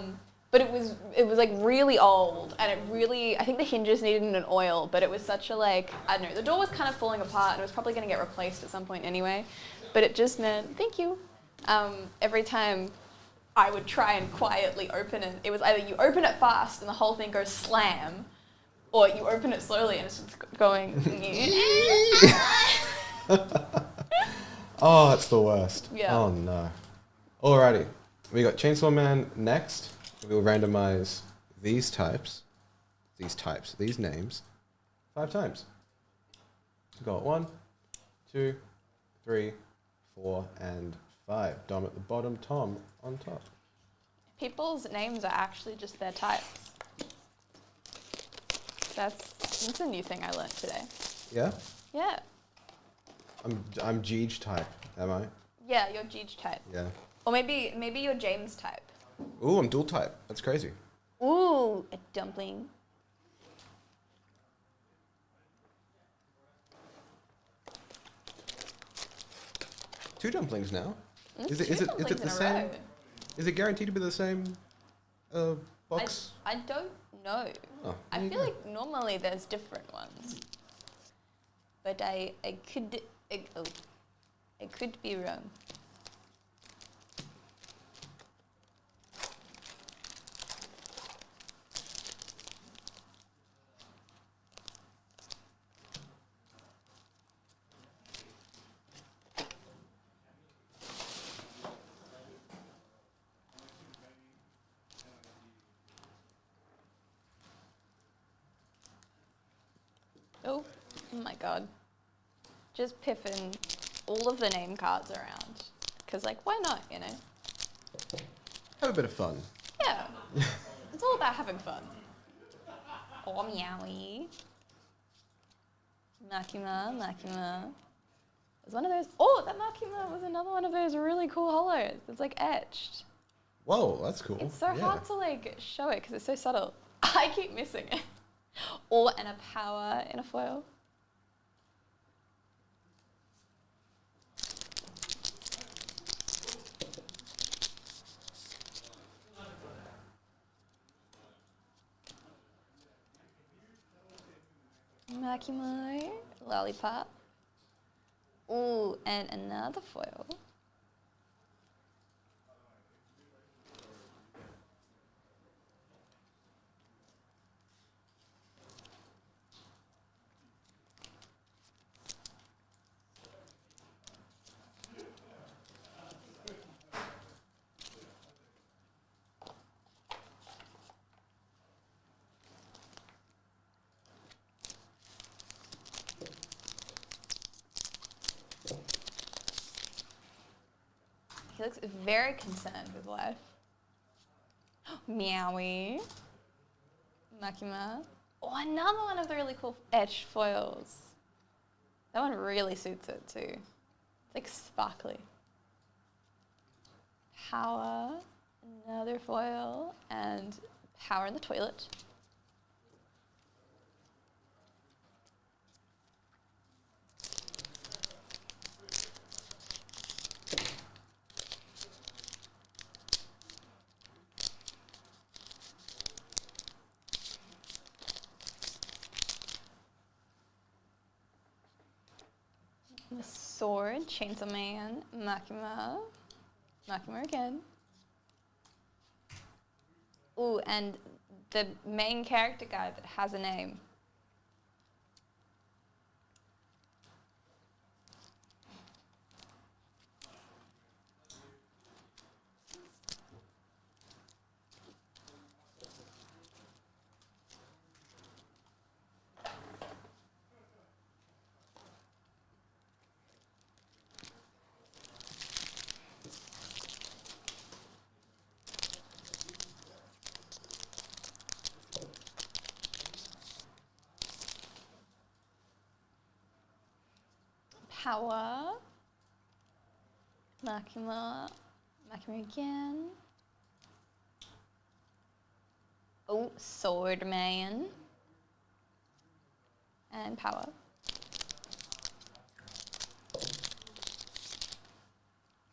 But it was like really old, and it really, I think the hinges needed an oil, but it was such a like, I don't know, the door was kind of falling apart and it was probably going to get replaced at some point anyway, but it just meant, thank you. Every time I would try and quietly open it, it was either you open it fast and the whole thing goes slam, or you open it slowly and it's just going. Oh, that's the worst. Yeah. Oh no. Alrighty. We got Chainsaw Man next. We'll randomize these names 5 times. We got 1, 2, 3, 4, and 5. Dom at the bottom, Tom on top. People's names are actually just their types. That's a new thing I learned today. Yeah? Yeah. I'm Jeej type, am I? Yeah, you're Jeej type. Yeah. Or maybe you're James type. Ooh, I'm dual type. That's crazy. Ooh, a dumpling. Two dumplings now. It's Is it dumplings the in a same? row. Is it guaranteed to be the same box? I don't know. Oh, I there you feel go. like normally there's different ones. But I could be wrong. Oh my god. Just piffing all of the name cards around. Because, like, why not, you know? Have a bit of fun. Yeah. It's all about having fun. Oh, meowie. Makima. There's one of those. Oh, that Makima was another one of those really cool hollows. It's, like, etched. Whoa, that's cool. It's so hard to, like, show it because it's so subtle. I keep missing it. Oh, and a power in a foil. Makimo, lollipop. Ooh, and another foil. He looks very concerned with life. Meowie. Makima. Oh, another one of the really cool etched foils. That one really suits it too. It's like sparkly. Power. Another foil. And power in the toilet. The sword, Chainsaw Man, Makima again. Ooh, and the main character guy that has a name. Power. Makima again. Oh, Sword Man. And power.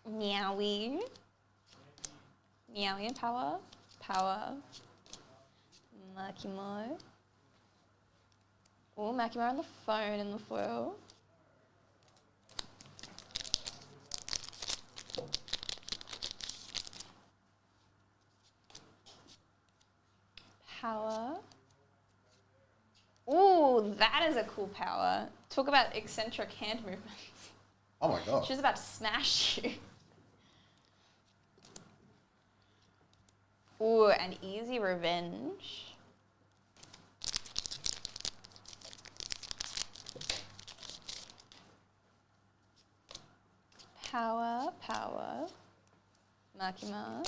Meowie. Meowie and power. Power. Makima. Oh, Makima on the phone in the foil. Power. Ooh, that is a cool power. Talk about eccentric hand movements. Oh my god. She's about to smash you. Ooh, an easy revenge. Power. Makima.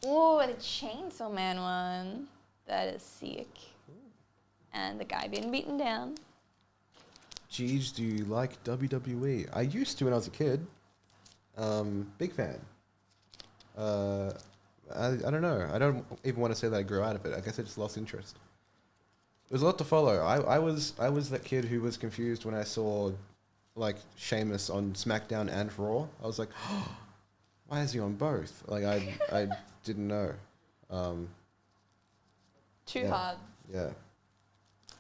Ooh, the Chainsaw Man one. That is sick. And the guy being beaten down. Jeez, do you like WWE? I used to when I was a kid. Big fan. I don't know. I don't even want to say that I grew out of it. I guess I just lost interest. There was a lot to follow. I was that kid who was confused when I saw like Sheamus on SmackDown and Raw. I was like, oh, why is he on both? Like I didn't know. Too hard. Yeah.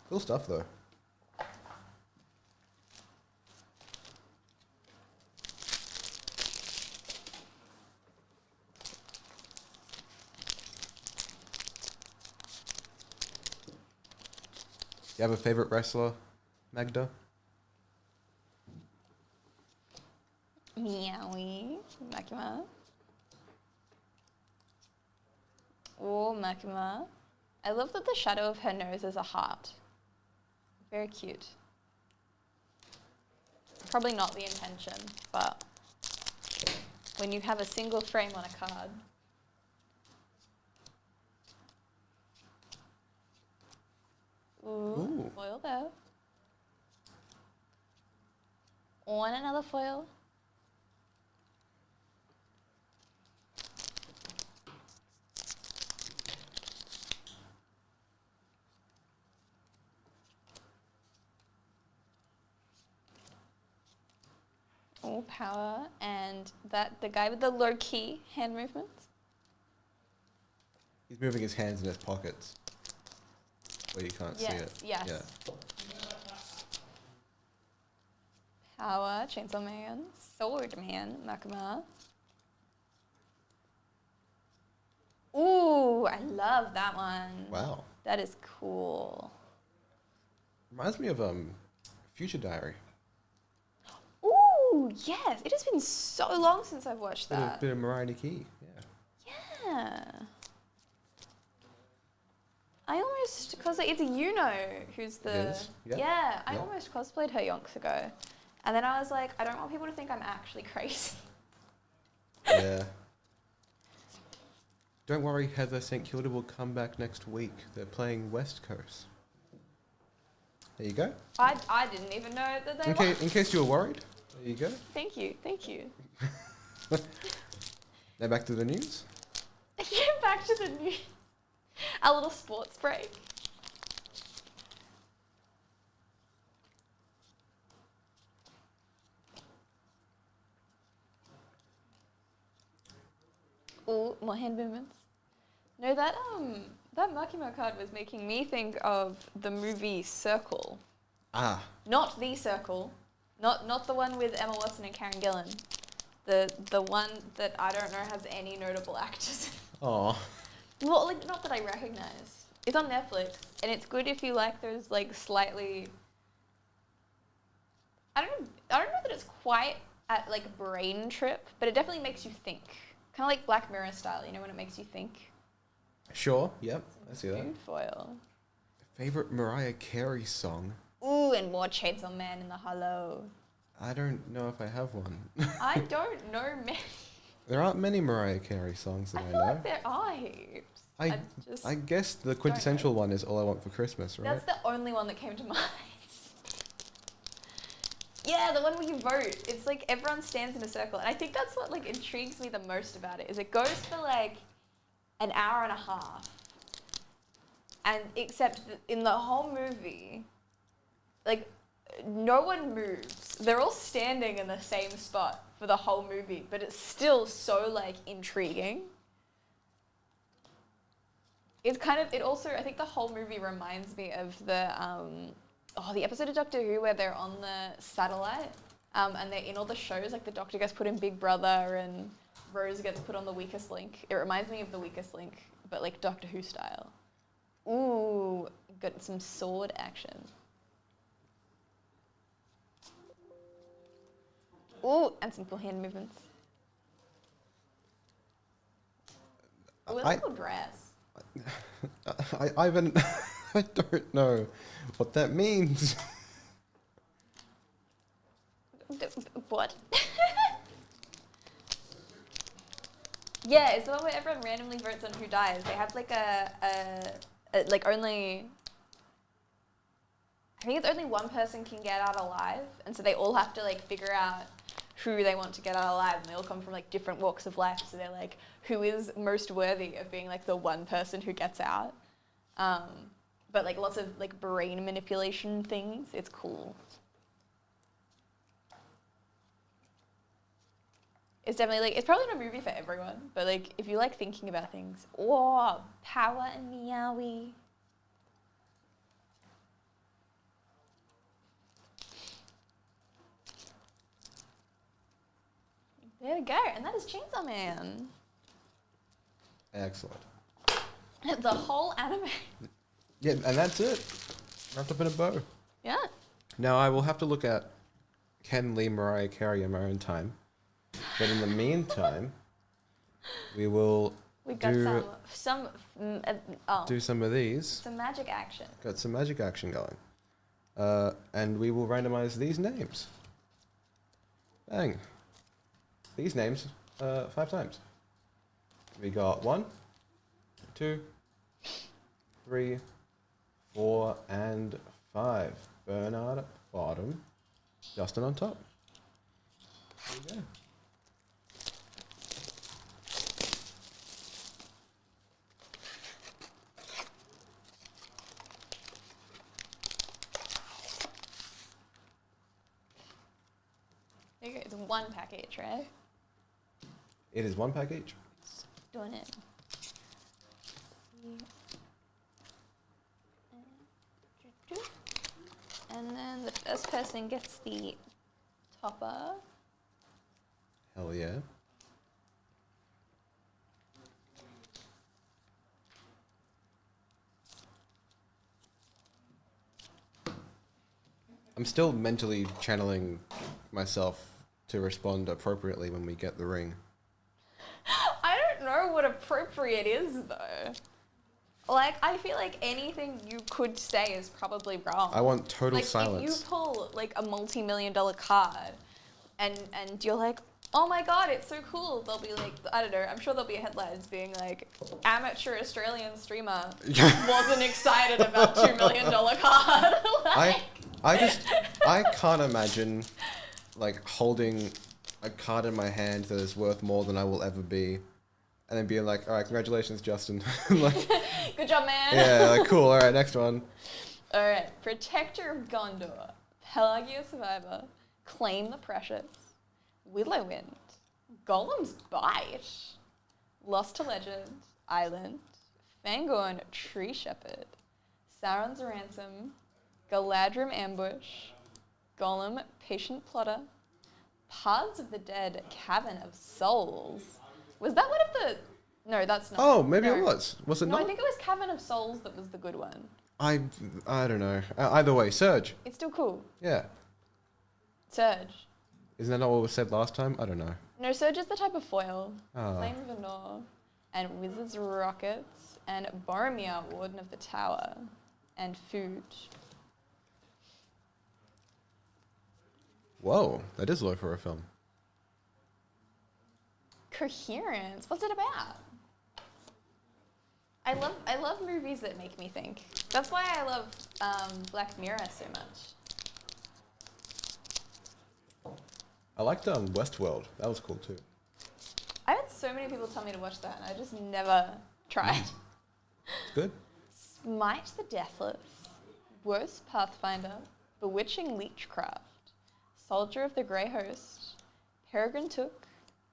Cool stuff though. You have a favorite wrestler, Magda? Meowie. Makima. Oh, Makima. I love that the shadow of her nose is a heart. Very cute. Probably not the intention, but when you have a single frame on a card. Ooh. Foil there. On another foil. Oh, power. And that the guy with the low key hand movements. He's moving his hands in his pockets. Where you can't see it. Yes. Yeah. Power, Chainsaw Man, Sword Man, Makima. Ooh, I love that one. Wow. That is cool. Reminds me of Future Diary. Ooh, yes. It has been so long since I've watched that. Bit of Mariah Nikki. Yeah. Yeah. I almost, because it's Yuno who's the... It is? Yeah, I almost cosplayed her yonks ago. And then I was like, I don't want people to think I'm actually crazy. Yeah. Don't worry, Heather St. Kilda will come back next week. They're playing West Coast. There you go. I didn't even know that they were. In case you were worried, there you go. Thank you. Now back to the news. Back to the news. A little sports break. Ooh, more hand movements. No, that Makima card was making me think of the movie Circle. Ah. Not The Circle. Not the one with Emma Watson and Karen Gillan. The one that I don't know has any notable actors. Aw. Well, like, not that I recognize. It's on Netflix, and it's good if you like those, like, slightly... I don't know that it's quite at, like, brain trip, but it definitely makes you think. Kind of like Black Mirror style, you know, when it makes you think. Sure, yep, I see that. Food foil. Favorite Mariah Carey song? Ooh, and more Chainsaw Man in the Hollow. I don't know if I have one. I don't know many. There aren't many Mariah Carey songs that I feel know. like there are heaps. I guess the quintessential one is All I Want for Christmas, right? That's the only one that came to mind. Yeah, the one where you vote. It's like everyone stands in a circle. And I think that's what like intrigues me the most about it, is it goes for like an hour and a half. And except in the whole movie, like no one moves. They're all standing in the same spot for the whole movie, but it's still so like intriguing. It's kind of, it also, I think the whole movie reminds me of the episode of Doctor Who where they're on the satellite and they're in all the shows, like the Doctor gets put in Big Brother and Rose gets put on The Weakest Link. It reminds me of The Weakest Link, but like Doctor Who style. Ooh, got some sword action. Ooh, and some full hand movements. Ooh, that's a cool dress. I don't know what that means. What? Yeah, it's the one where everyone randomly votes on who dies. They have like like only, I think it's only one person can get out alive, and so they all have to like figure out who they want to get out alive, and they all come from like different walks of life. So they're like, who is most worthy of being like the one person who gets out? But like lots of like brain manipulation things. It's cool. It's definitely like, it's probably not a movie for everyone, but like if you like thinking about things, oh, Power and Meowie. There we go, and that is Chainsaw Man. Excellent. The whole anime. Yeah, and that's it. Wrapped up in a bow. Yeah. Now I will have to look at Ken Lee Mariah Carey in my own time. But in the meantime, we will got do some some of these. Some magic action. Got some magic action going. And we will randomize these names. Bang. These names 5 times. We got 1, 2, 3, 4, and 5. Bernard at bottom. Justin on top. There you go. There you go. It's 1 pack each, right? It is 1 pack each. Doing it. And then the first person gets the topper. Hell yeah. I'm still mentally channeling myself to respond appropriately when we get the ring. I don't know what appropriate is, though. Like, I feel like anything you could say is probably wrong. I want total like, silence. If you pull, like, a multi-million-dollar card and you're like, oh my god, it's so cool, they'll be like, I don't know, I'm sure there'll be headlines being like, amateur Australian streamer wasn't excited about $2 million card. Like, I can't imagine, like, holding a card in my hand that is worth more than I will ever be, and then being like, all right, congratulations, Justin. Like, good job, man. yeah, like, cool, all right, next one. All right, Protector of Gondor, Pelagia Survivor, Claim the Precious, Willowwind, Golem's Bite, Lost to Legend, Island, Fangorn, Tree Shepherd, Sauron's Ransom, Galadrim Ambush, Golem, Patient Plotter, Paths of the Dead, Cavern of Souls. Was that one of the... No, that's not. Oh, maybe no. it was. Was it No, not? I think it was Cavern of Souls that was the good one. I don't know. Either way, Surge. It's still cool. Yeah. Surge. Isn't that not what was said last time? I don't know. No, Surge is the type of foil. Oh. Flame of Anor, and Wizard's Rockets, and Boromir, Warden of the Tower, and Food. Whoa, that is low for a film. Coherence. What's it about? I love movies that make me think. That's why I love Black Mirror so much. I liked Westworld. That was cool too. I had so many people tell me to watch that, and I just never tried. Good. Smite the Deathless, Worst Pathfinder, Bewitching Leechcraft, Soldier of the Grey Host, Peregrine Took,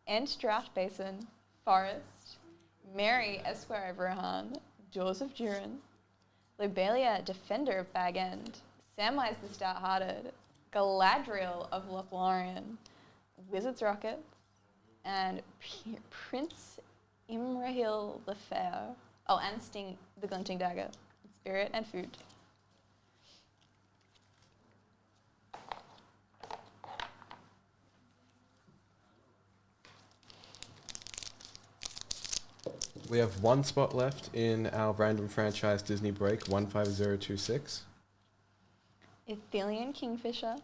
Ent Drought Basin, Forest, Mary Esquire of Rohan, Jaws of Durin, Lobelia Defender of Bag End, Samwise the Stout-Hearted, Galadriel of Lothlorien, Wizard's Rockets, and Prince Imrahil the Fair. Oh, and Sting the Glinting Dagger, Spirit and Food. We have 1 spot left in our random franchise Disney break, 15026. Ithilien Kingfisher,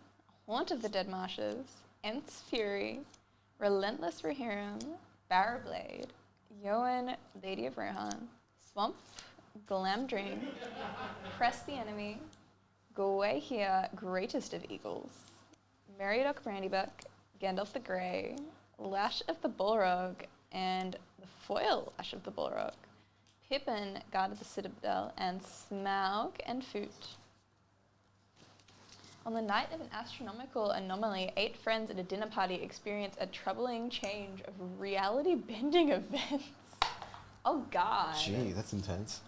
Haunt of the Dead Marshes, Ent's Fury, Relentless Rohirrim, Barrowblade, Yoan, Lady of Rohan, Swamp, Glamdring, Press the Enemy, Gwaihir, Greatest of Eagles, Meriadoc Brandybuck, Gandalf the Grey, Lash of the Balrog, and the foil Lash of the Balrog, Pippin, Guard of the Citadel, and Smaug and Foot. On the night of an astronomical anomaly, 8 friends at a dinner party experience a troubling change of reality-bending events. Oh, God. Gee, that's intense.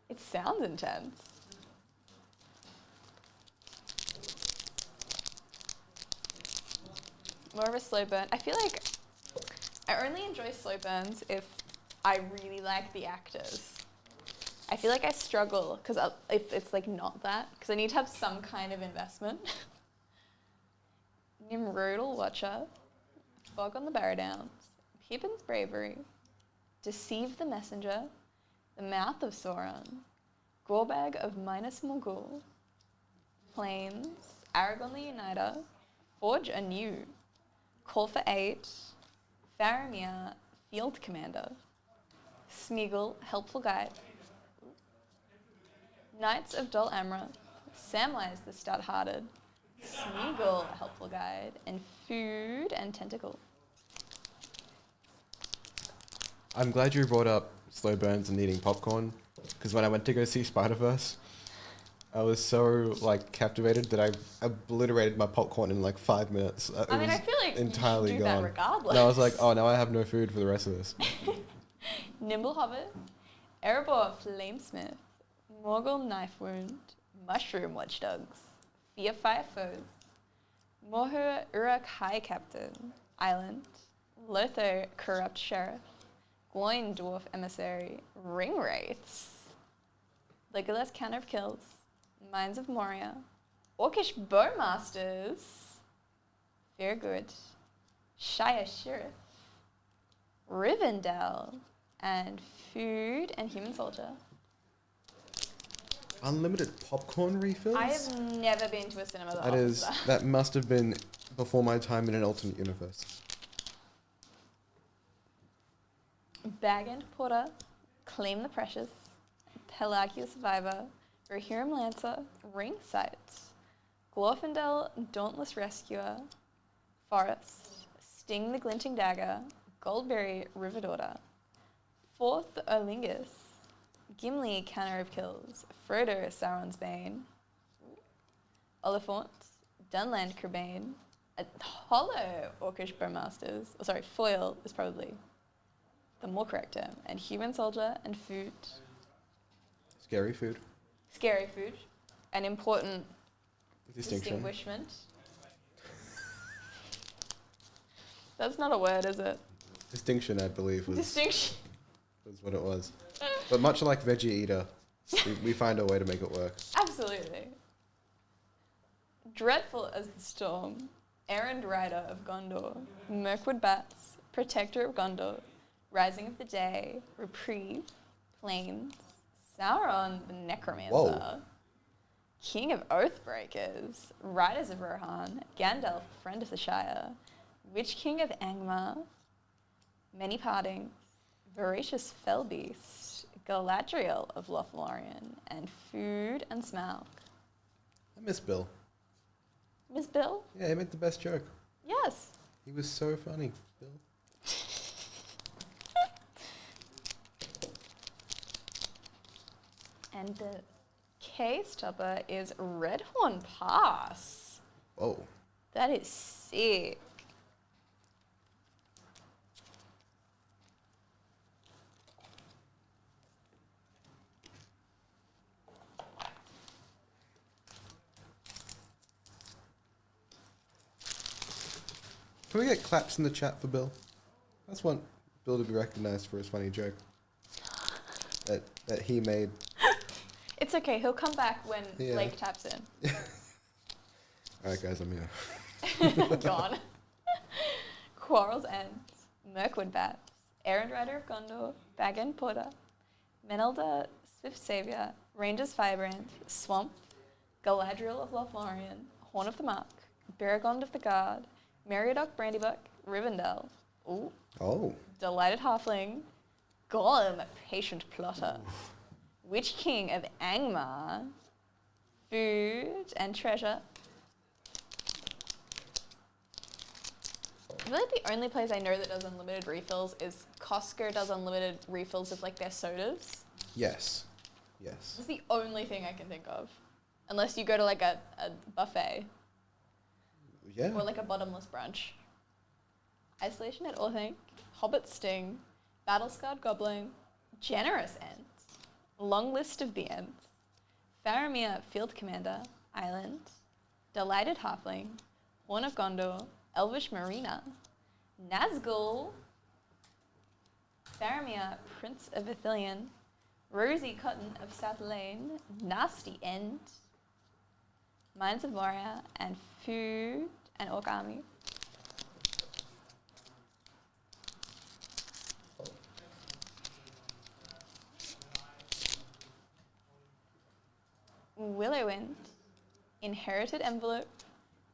It sounds intense. More of a slow burn. I feel like I only enjoy slow burns if I really like the actors. I feel like I struggle because if it's like not that, because I need to have some kind of investment. Nimrodal Watcher, Fog on the Barrow-Downs, Pippin's Bravery, Deceive the Messenger, The Mouth of Sauron, Gorbag of Minas Morgul, Plains, Aragorn the Uniter, Forge Anew, Call for 8, Faramir, Field Commander, Smeagol, Helpful Guide, Knights of Dol Amroth, Samwise the Stout-Hearted, Smeagol, Helpful Guide, and Food and Tentacle. I'm glad you brought up slow burns and eating popcorn, because when I went to go see Spider-Verse, I was so like captivated that I obliterated my popcorn in like 5 minutes. I mean, I feel like entirely you should do gone. that regardless. And I was like, oh, now I have no food for the rest of this. Nimble Hobbit, Erebor Flamesmith, Morgul Knife Wound, Mushroom Watchdogs, Fear Fire Foes, Mohur Uruk High Captain, Island, Lotho Corrupt Sheriff, Gloin Dwarf Emissary, Ring Wraiths, Legolas Counter of Kills, Mines of Moria, Orcish Bowmasters, Very Good, Shire Sheriff, Rivendell, and Food and Human Soldier. Unlimited popcorn refills? I have never been to a cinema that offers that. That must have been before my time in an alternate universe. Bag and Porter, Claim the Precious, Pelagia Survivor, Rohirrim Lancer, Ring Sight, Glorfindel, Dauntless Rescuer, Forest, Sting the Glinting Dagger, Goldberry River Daughter, Fourth Erlingus, Gimli Counter of Kills, Frodo Sauron's Bane, Oliphaunt, Dunland Crebain, a hollow Orcish Bowmasters, foil is probably the more correct term, and Human Soldier and Food. Scary food. Scary Food, an important Distinguishment. That's not a word, is it? Distinction, I believe, was Distinction. what it was. But much like Veggie Eater, we find a way to make it work. Absolutely. Dreadful as the Storm, Errand Rider of Gondor, Mirkwood Bats, Protector of Gondor, Rising of the Day, Reprieve, Plains, Sauron the Necromancer, Whoa. King of Oathbreakers, Riders of Rohan, Gandalf, Friend of the Shire, Witch King of Angmar, Many Partings, Voracious Fellbeast, Galadriel of Lothlorien, and Food and Smaug. I miss Bill. Miss Bill? Yeah, he made the best joke. Yes. He was so funny, Bill. And the case topper is Redhorn Pass. Whoa. That is sick. Can we get claps in the chat for Bill? I just want Bill to be recognized for his funny joke that he made. It's okay. He'll come back when Yeah. Blake taps in. All right, guys, I'm here. Gone. Quarrel's End, Mirkwood Bats, Errand Rider of Gondor, Bag and Porter, Menelda, Swift Saviour, Rangers Firebrand, Swamp, Galadriel of Lothlorien, Horn of the Mark, Beregond of the Guard, Meriadoc Brandybuck, Rivendell. Ooh. Oh. Delighted Halfling, Golem, Patient Plotter, Witch King of Angmar, Food and Treasure. I feel like the only place I know that does unlimited refills is Costco does unlimited refills of like their sodas. Yes. Yes. That's the only thing I can think of. Unless you go to like a buffet. Yeah. Or like a bottomless brunch. Isolation at Orthanc, Hobbit Sting, Battle-Scarred Goblin, Generous Ents, Long List of the Ents, Faramir Field Commander, Island, Delighted Halfling, Horn of Gondor, Elvish Marina, Nazgul, Faramir Prince of Ithilien, Rosie Cotton of South Lane, Nasty End, Mines of Moria, and Food and Orc Army. Willowwind, Inherited Envelope,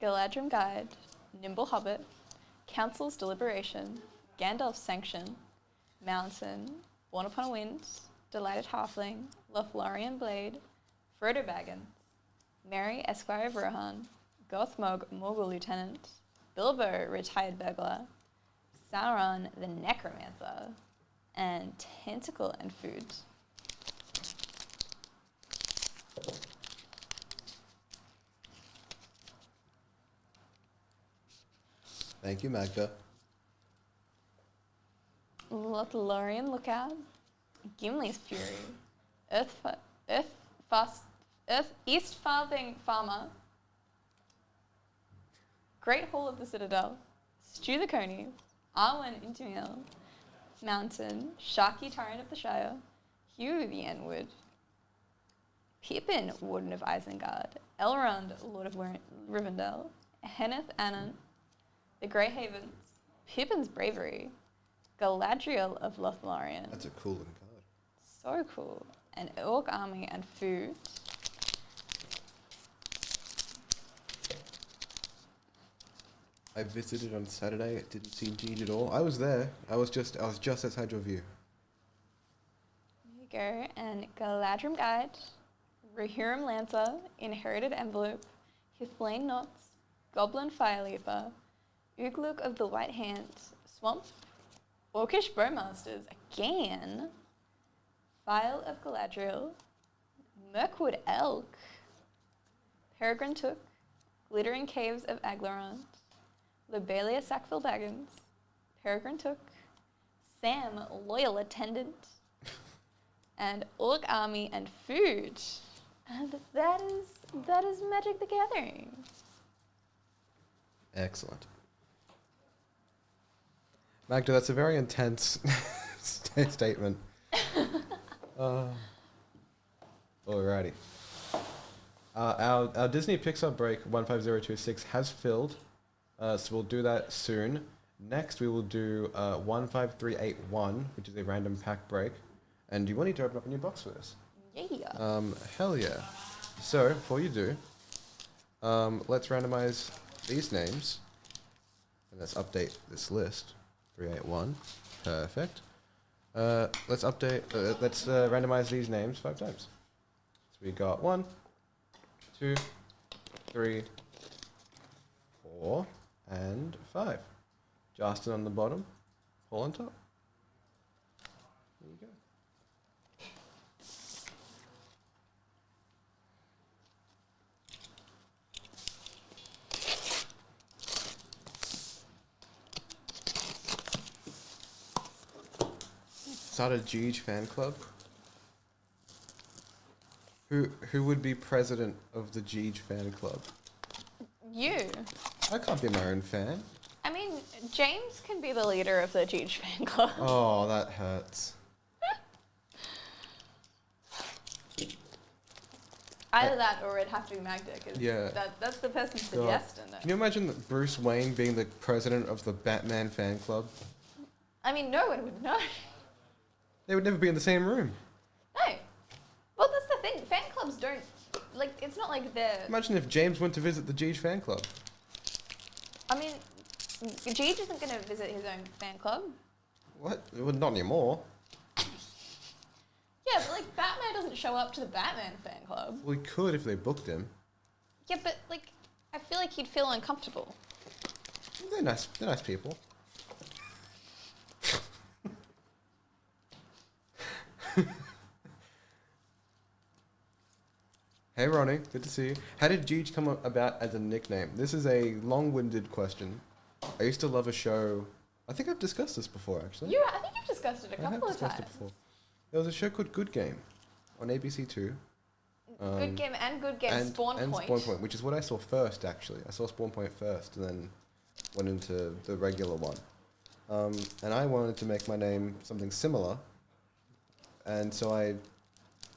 Galadrim Guide, Nimble Hobbit, Council's Deliberation, Gandalf's Sanction, Mountain, Born Upon a Wind, Delighted Halfling, Lothlorien Blade, Frodo Baggins, Merry Esquire of Rohan, Goth Mogul Lieutenant, Bilbo Retired Burglar, Sauron the Necromancer, and Tentacle and Food. Thank you, Magda. Lothlorien Lookout, Gimli's Fury, East Farthing Farmer, Great Hall of the Citadel, Stew the Coney, Arwen Intimil, Mountain, Sharky Tyrant of the Shire, Hugh the Enwood, Pippin Warden of Isengard, Elrond Lord of Rivendell, Henneth Annan, the Grey Havens, Pippin's Bravery, Galadriel of Lothlorien. That's a cool looking card. So cool. An Orc Army and Food. I visited on Saturday. It didn't see Jean at all. I was there. I was just outside your view. There you go. And Galadrim Guide, Rohirrim Lancer, Inherited Envelope, Hithlane Knots, Goblin Fireleaper, Ugluk of the White Hands, Swamp, Orcish Bowmasters again, File of Galadriel, Mirkwood Elk, Peregrine Took, Glittering Caves of Aglarond, Lobelia Sackville Baggins, Peregrine Took, Sam Loyal Attendant, and Orc Army and Food. And that is Magic the Gathering. Excellent. Magda, that's a very intense statement. Alrighty. Our Disney Pixar break 15026 has filled, so we'll do that soon. Next, we will do 15381, which is a random pack break. And you will need to open up a new box for this. Yeah. Hell yeah. So, before you do, let's randomize these names. And let's update this list. 381. Perfect. Let's randomize these names 5 times. So we got 1, 2, 3, 4, and 5. Justin on the bottom, Paul on top. There you go. Start a Jeej fan club. Who would be president of the Jeej fan club? You. I can't be my own fan. I mean, James can be the leader of the Jeej fan club. Oh, that hurts. Either that or it'd have to be Magda, because Yeah. that's the person suggesting it. Can you imagine Bruce Wayne being the president of the Batman fan club? I mean, no one would know. They would never be in the same room. No. Well, that's the thing. Fan clubs don't, like, it's not like they're... Imagine if James went to visit the Jeej fan club. I mean, Jeej isn't going to visit his own fan club. What? Well, not anymore. Yeah, but like Batman doesn't show up to the Batman fan club. We could if they booked him. Yeah, but like I feel like he'd feel uncomfortable. They're nice. They're nice people. Hey Ronnie, good to see you. How did Jeej come about as a nickname? This is a long-winded question. I used to love a show. I think I've discussed this before, actually. I think you've discussed it a couple of times. Discussed it before. There was a show called Good Game on ABC2. Good Game Spawn and Point. Spawn Point, which is what I saw first, actually. I saw Spawn Point first, and then went into the regular one. And I wanted to make my name something similar, and so I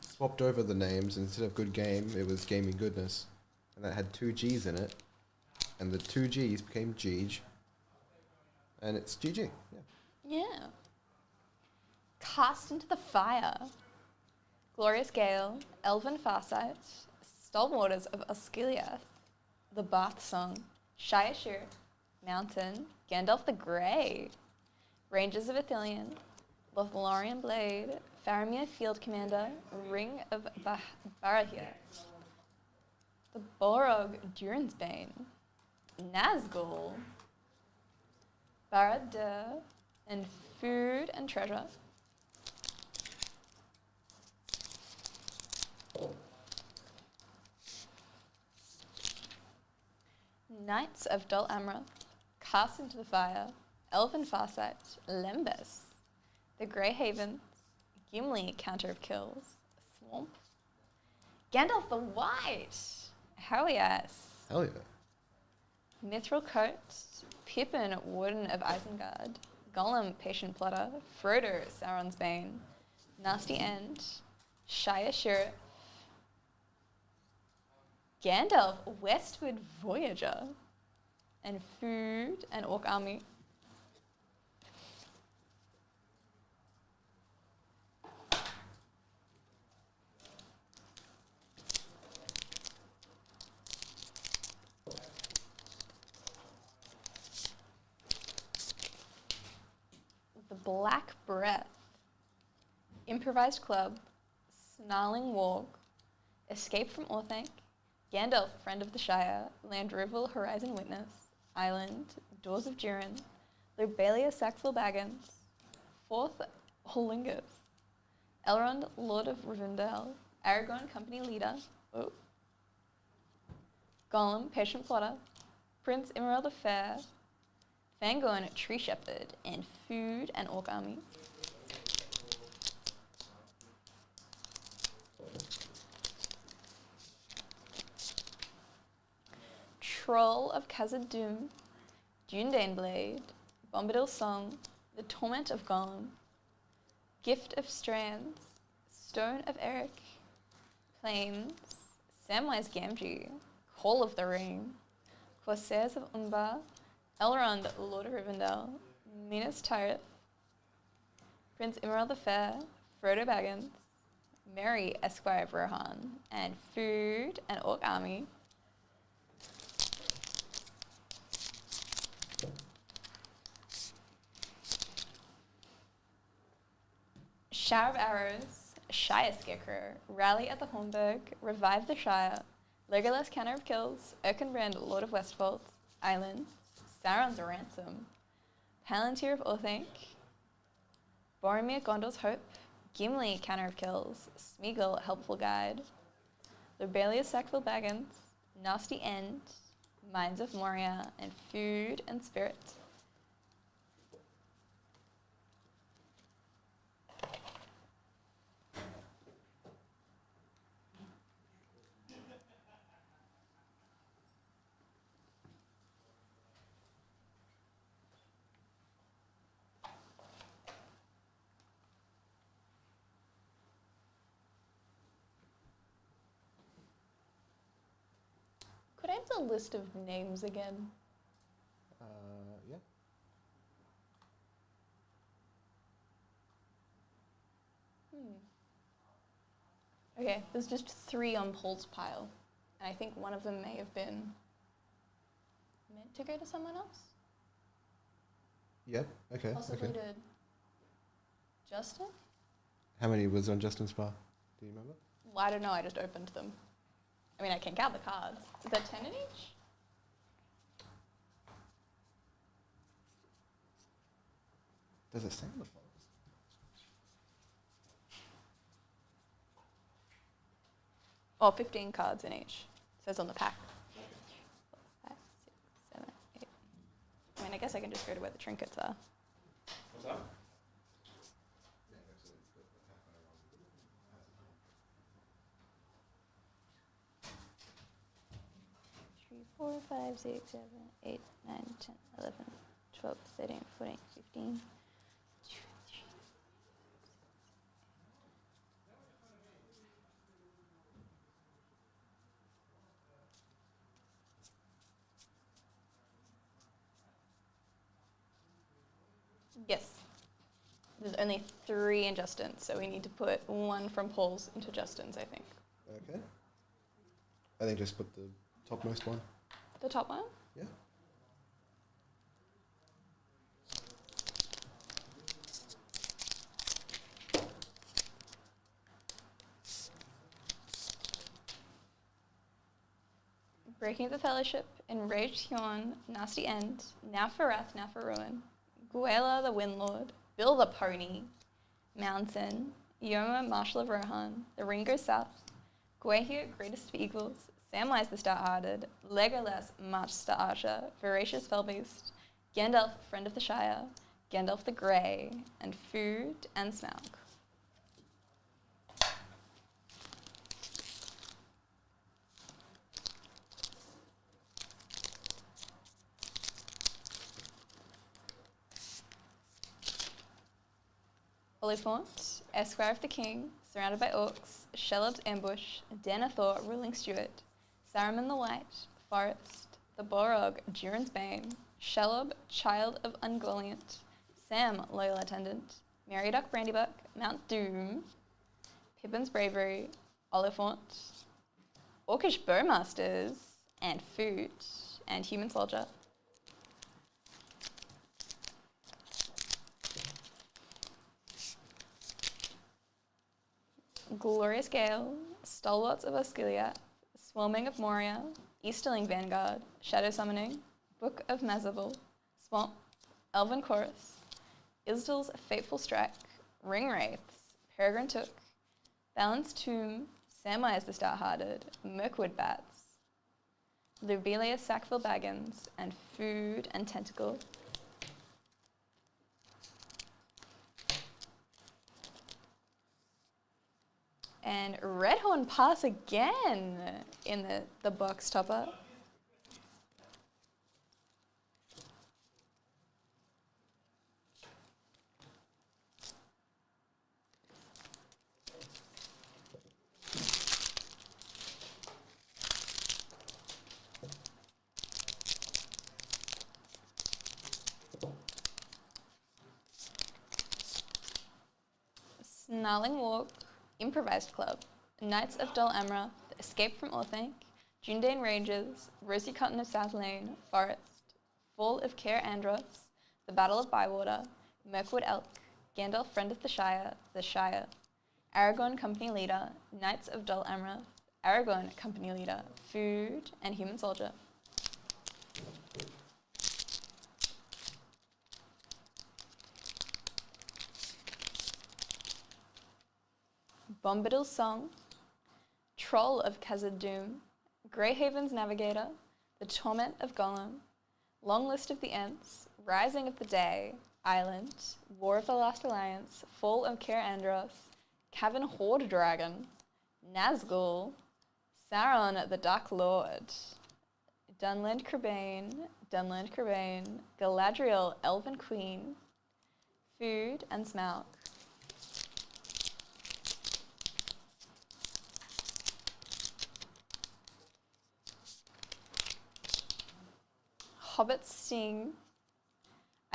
swapped over the names. Instead of Good Game, it was Gaming Goodness, and that had 2 G's in it, and the 2 G's became Jeej, and it's GG. Yeah. Cast into the fire. Glorious Gale, Elven Farsight, Stalwarters of Osgiliath, The Bath Song, Shire Sheriff, Mountain, Gandalf the Grey, Rangers of Ithilien, Lothlorien Blade, Faramir Field Commander, Ring of Barahir, the Balrog Durinsbane, Nazgul, Barad-dûr, and Food and Treasure. Knights of Dol Amroth, Cast into the Fire, Elven Farsight, Lembas, the Grey Havens, Gimli, Counter of Kills, Swamp, Gandalf the White, hell yes. Hell yeah. Mithril Coat, Pippin, Warden of Isengard, Gollum, Patient Plotter, Frodo, Sauron's Bane, Nasty End, Shire Sheriff, Gandalf, Westward Voyager, and Food and Orc Army. The Black Breath, Improvised Club, Snarling Warg, Escape from Orthanc, Gandalf, Friend of the Shire, Land Rover, Horizon Witness, Island, Doors of Durin, Lobelia, Sackville Baggins, Fourth Holingus, Elrond, Lord of Rivendell, Aragorn, Company Leader, Gollum, Patient Plotter, Prince Imerald the Fair, Fangorn, Tree Shepherd, and Food and Orc Army. Troll of Khazad-dûm, Dúnedain Blade, Bombadil Song, The Torment of Gollum, Gift of Strands, Stone of Eric, Plains, Samwise Gamgee, Call of the Ring, Corsairs of Umbar, Elrond, Lord of Rivendell, Minas Tirith, Prince Imerald the Fair, Frodo Baggins, Merry, Esquire of Rohan, and Food and Orc Army. Shower of Arrows, Shire Scarecrow, Rally at the Hornburg, Revive the Shire, Legolas, Counter of Kills, Erkenbrand, Lord of Westfold, Island, Sauron's Ransom, Palantir of Orthanc, Boromir, Gondor's Hope, Gimli, Counter of Kills, Smeagol, Helpful Guide, Lobelia, Sackville Baggins, Nasty End, Mines of Moria, and Food and Spirit. Could I have the list of names again? Yeah. Okay, there's just 3 on Paul's pile, and I think one of them may have been meant to go to someone else. Yep. Okay. Possibly Okay. to Justin? How many was on Justin's bar? Do you remember? Well, I don't know. I just opened them. I mean, I can count the cards. Is that 10 in each? Does it say on the box? Oh, 15 cards in each. It says on the pack. 5, 6, 7, 8. I mean, I guess I can just go to where the trinkets are. What's that? 3, 4, 5, 6, 7, 8, 9, 10, 11, 12, 13, 14, 15. Yes. There's only 3 in Justin's, so we need to put 1 from Paul's into Justin's, I think. Okay. I think just put the topmost one. The top one? Yeah. Breaking the fellowship, enraged Hjorn, nasty end, now for wrath, now for ruin. Guela the Windlord, Bill the Pony, Mountain, Yoma, Marshal of Rohan, the ring goes south, Guehir, greatest of eagles, Samwise the stout-hearted, Legolas, master archer, voracious fellbeast, Gandalf, friend of the Shire, Gandalf the Grey, and Food and Smaug. Oliphaunt, Esquire of the King, surrounded by orcs, Shelob's ambush, Denethor, ruling Stewart, Saruman the White, Forest, the Borog, Durin's Bane, Shelob, child of Ungoliant, Sam, loyal attendant, Meriadoc Brandybuck, Mount Doom, Pippin's Bravery, Oliphaunt, Orcish Bowmasters, and Food, and Human Soldier. Glorious Gale, Stalwarts of Osgiliath, Swarming of Moria, Easterling Vanguard, Shadow Summoning, Book of Mazabal, Swamp, Elven Chorus, Isdal's Fateful Strike, Ring Wraiths, Peregrine Took, Balanced Tomb, Samwise the Stout-Hearted, Mirkwood Bats, Lobelia Sackville Baggins, and Food and Tentacle. And Redhorn pass again in the box topper. Snarling Walk, Improvised Club, Knights of Dol Amroth, Escape from Orthanc, Dundane Ranges, Rosy Cotton of South Lane, Forest, Fall of Caer Andros, The Battle of Bywater, Mirkwood Elk, Gandalf Friend of the Shire, Aragorn Company Leader, Knights of Dol Amroth, Aragorn Company Leader, Food, and Human Soldier. Bombadil's Song, Troll of Khazad-dûm, Greyhaven's Navigator, The Torment of Gollum, Long List of the Ents, Rising of the Day, Island, War of the Last Alliance, Fall of Caer Andros, Cavern Horde Dragon, Nazgul, Sauron the Dark Lord, Dunland Crebain, Galadriel Elven Queen, Food and Smaug. Hobbit Sting,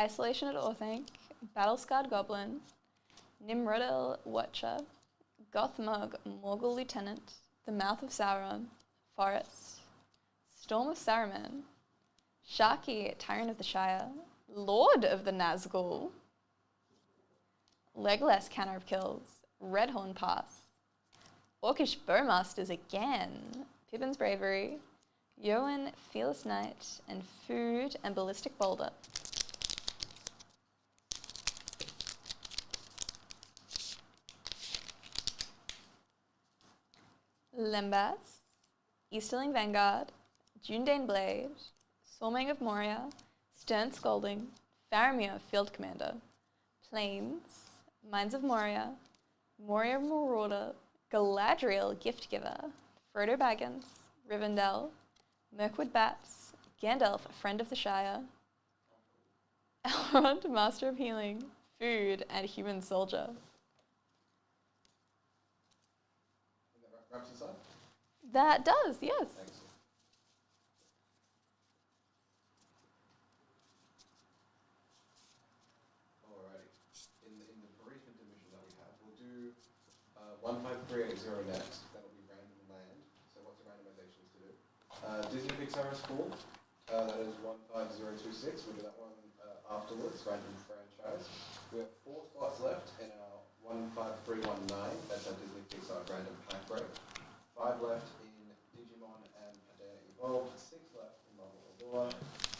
Isolation at Orthanc, Battle-Scarred Goblin, Nimrodel Watcher, Gothmog Morgul Lieutenant, The Mouth of Sauron, Forest, Storm of Saruman, Sharky Tyrant of the Shire, Lord of the Nazgul. Legolas Canner of Kills. Redhorn Pass. Orcish Bowmasters again. Pippin's Bravery. Yoan Fearless Knight. And Food and Ballistic Boulder. Lembas. Easterling Vanguard. Dundane Blade. Storming of Moria. Stern Scolding. Faramir Field Commander. Plains. Mines of Moria. Moria Marauder. Galadriel Gift Giver. Frodo Baggins. Rivendell. Mirkwood Bats. Gandalf Friend of the Shire. Elrond Master of Healing. Food and Human Soldier. That does, yes. Excellent. Alrighty. In the bereavement division that we have, we'll do 15380 next. That'll be random land. So what's the randomizations to do? Disney Pixar is full. That is 15026. We'll do that one afterwards. Random franchise. We have 4 spots left in our 15319. That's our Disney Pixar random pack break. 5 left in Digimon and Paldea Evolved, 6 left in Marvel Allure,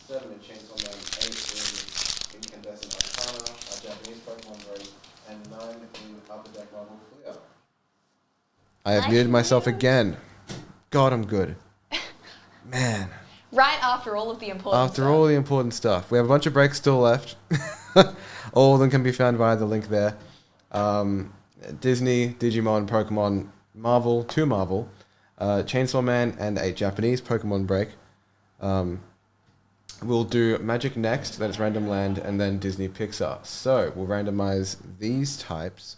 7 in Chainsaw Man, 8 in Incandescent Arcana, our Japanese Pokemon break, and 9 in Upper Deck Marvel Flair. I have muted myself again. God, I'm good. Man. Right after all of the important stuff. After all the important stuff. We have a bunch of breaks still left. All of them can be found via the link there. Disney, Digimon, Pokemon, Marvel, 2 Marvel, Chainsaw Man, and a Japanese Pokemon break. We'll do Magic next, then it's Random Land, and then Disney Pixar. So we'll randomize these types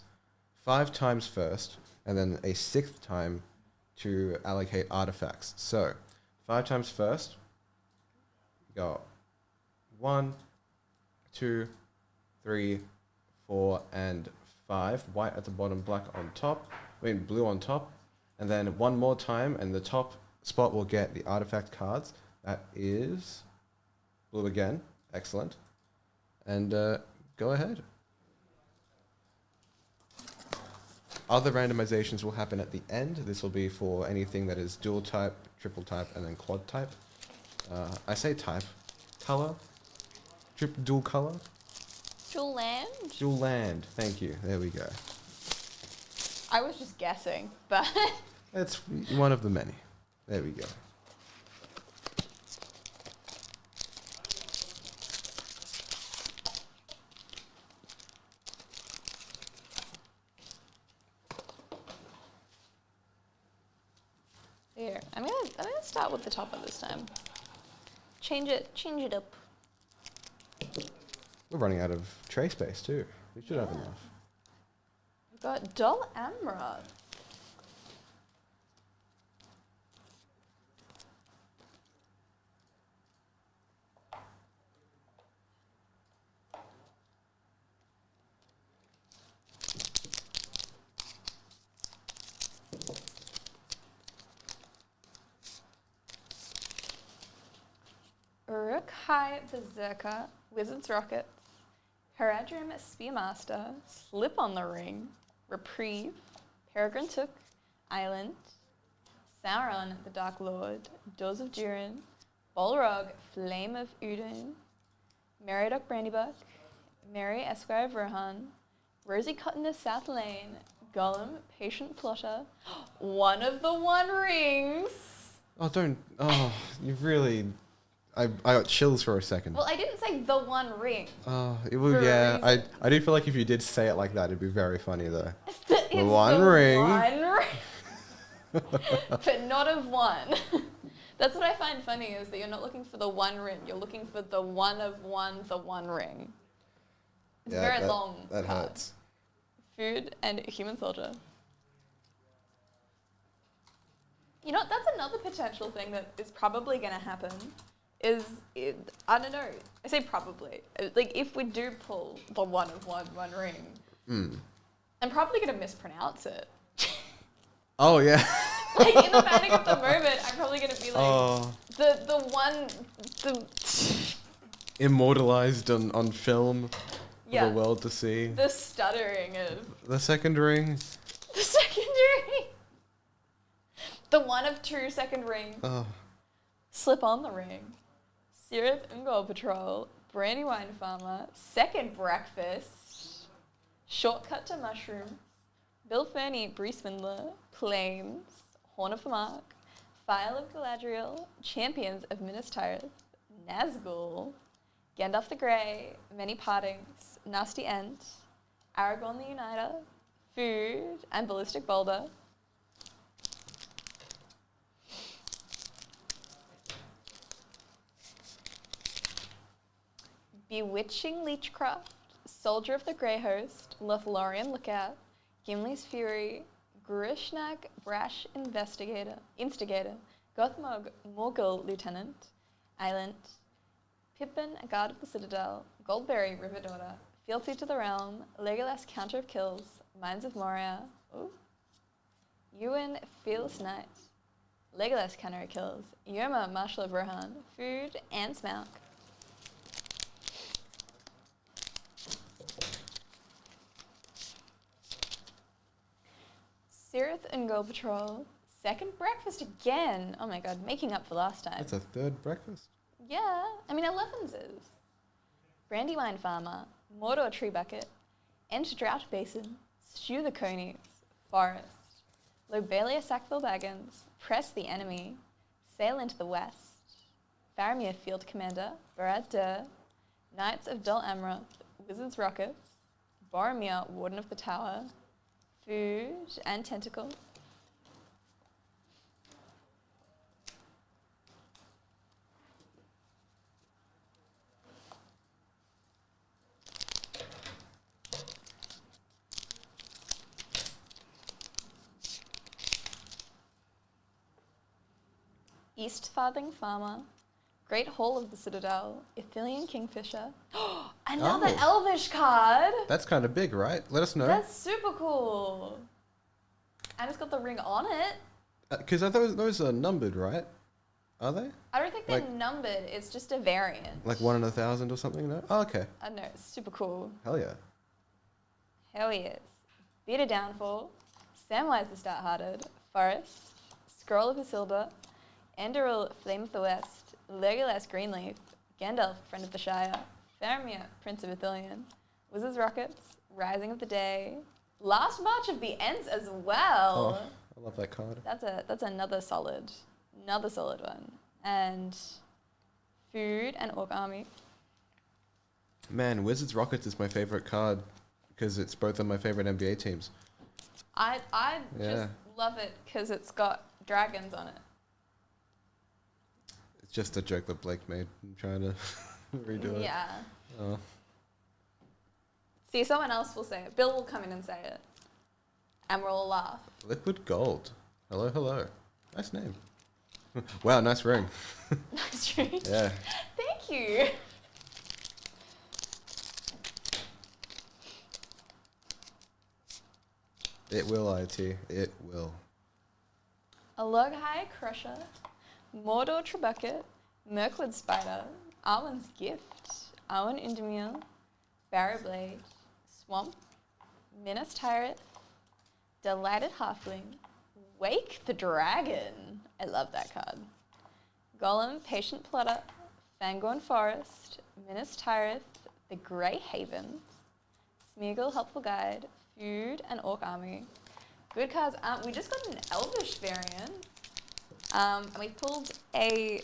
5 times first, and then a 6th time to allocate artifacts. So 5 times first, go 1, 2, 3, 4, and 5. White at the bottom, black on top. Blue on top, and then one more time, and the top spot will get the artifact cards. That is blue again. Excellent. And go ahead. Other randomizations will happen at the end. This will be for anything that is dual type, triple type, and then quad type. I say type. Color. Dual color. Dual land? Dual land. Thank you. There we go. I was just guessing, but... It's one of the many. There we go. Here, I'm gonna start with the top one this time. Change it up. We're running out of tray space too. We should have enough. We've got Dull Amrod. Uruk-hai Berserker, Wizard's Rockets, Haradrim Spearmaster, Slip on the Ring, Reprieve, Peregrine Took, Island, Sauron the Dark Lord, Doors of Durin, Balrog, Flame of Udun, Meriadoc Brandybuck, Mary Esquire of Rohan, Rosie Cotton of South Lane, Gollum, Patient Plotter, One of the One Rings. Oh, don't. Oh, you've really. I got chills for a second. Well, I didn't say the One Ring. Oh, it would. Yeah, I do feel like if you did say it like that, it'd be very funny though. The One Ring. One Ring. But not of one. That's what I find funny is that you're not looking for the One Ring. You're looking for the one of one, the One Ring. It's very long. That hurts. Food and Human Soldier. You know, that's another potential thing that is probably going to happen. I don't know. I say probably. Like, if we do pull the one of one, One Ring, I'm probably going to mispronounce it. Oh, yeah. Like, in the panic of the moment, I'm probably going to be like, the immortalized on film for Yeah. the world to see. The stuttering of The second ring. the second ring. The one of true second ring. Oh, Slip on the ring. Syrup and Gold Patrol. Brandywine Farmer. Second breakfast. Shortcut to Mushrooms. Bill Fernie, Bree Swindler. Plains. Horn of the Mark. File of Galadriel. Champions of Minas Tirith. Nazgul. Gandalf the Grey. Many Partings. Nasty Ent. Aragorn the Uniter. Food. And Ballistic Boulder. Bewitching Leechcraft, Soldier of the Grey Host, Lothlorien Lookout, Gimli's Fury, Grishnak Brash Instigator, Gothmog Morgul Lieutenant, Island, Pippin Guard of the Citadel, Goldberry River Daughter, Fealty to the Realm, Legolas Counter of Kills, Mines of Moria, Ewan Fearless Knight, Legolas Counter of Kills, Yoma Marshal of Rohan, Food and Smaug. Cirith and Gold Patrol. Second breakfast again. Oh my god, making up for last time. that's a third breakfast. Yeah, I mean 11's is. Brandywine Farmer, Mordor Tree Bucket, Ent Drought Basin, Stew the Conies, Forest, Lobelia Sackville Baggins, Press the Enemy, Sail into the West, Faramir Field Commander, Barad Dur, Knights of Dol Amroth, Wizards Rockets, Boromir Warden of the Tower, Food and Tentacle. East Farthing Farmer, Great Hall of the Citadel, Ithilien Kingfisher. Another Elvish card! That's kind of big, right? Let us know. That's super cool. And it's got the ring on it. Because those are numbered, right? Are they? I don't think they're Like- numbered, it's just a variant. Like 1 in 1,000 or something? No? Oh, okay. I don't know, it's super cool. Hell yeah. Hell yes. Bitter Downfall, Samwise the Stout-Hearted, Forest, Scroll of Isildur, Andoril Flame of the West, Legolas Greenleaf, Gandalf Friend of the Shire, Faramir Prince of Ithilien, Wizards Rockets, Rising of the Day, Last March of the Ents as well. Oh, I love that card. That's another solid one. And Food and Orc Army. Man, Wizards Rockets is my favorite card because it's both of my favorite NBA teams. I Yeah. just love it because it's got dragons on it. It's just a joke that Blake made. I'm trying to redo it. Yeah. Oh. See, someone else will say it. Bill will come in and say it. And we'll all laugh. Liquid Gold. Hello, hello. Nice name. Wow, nice ring. Nice ring. Yeah. Thank you. It will, IT. It will. Aloghai Crusher, Mordor Trebuchet, Mirkwood Spider, Arwen's Gift, Arwen Indemir, Barrowblade, Swamp, Minas Tirith, Delighted Halfling, Wake the Dragon. I love that card. Golem, Patient Plotter, Fangorn Forest, Minas Tirith, The Grey Havens, Smeagol Helpful Guide, Food and Orc Army. Good cards. We just got an Elvish variant. And we pulled a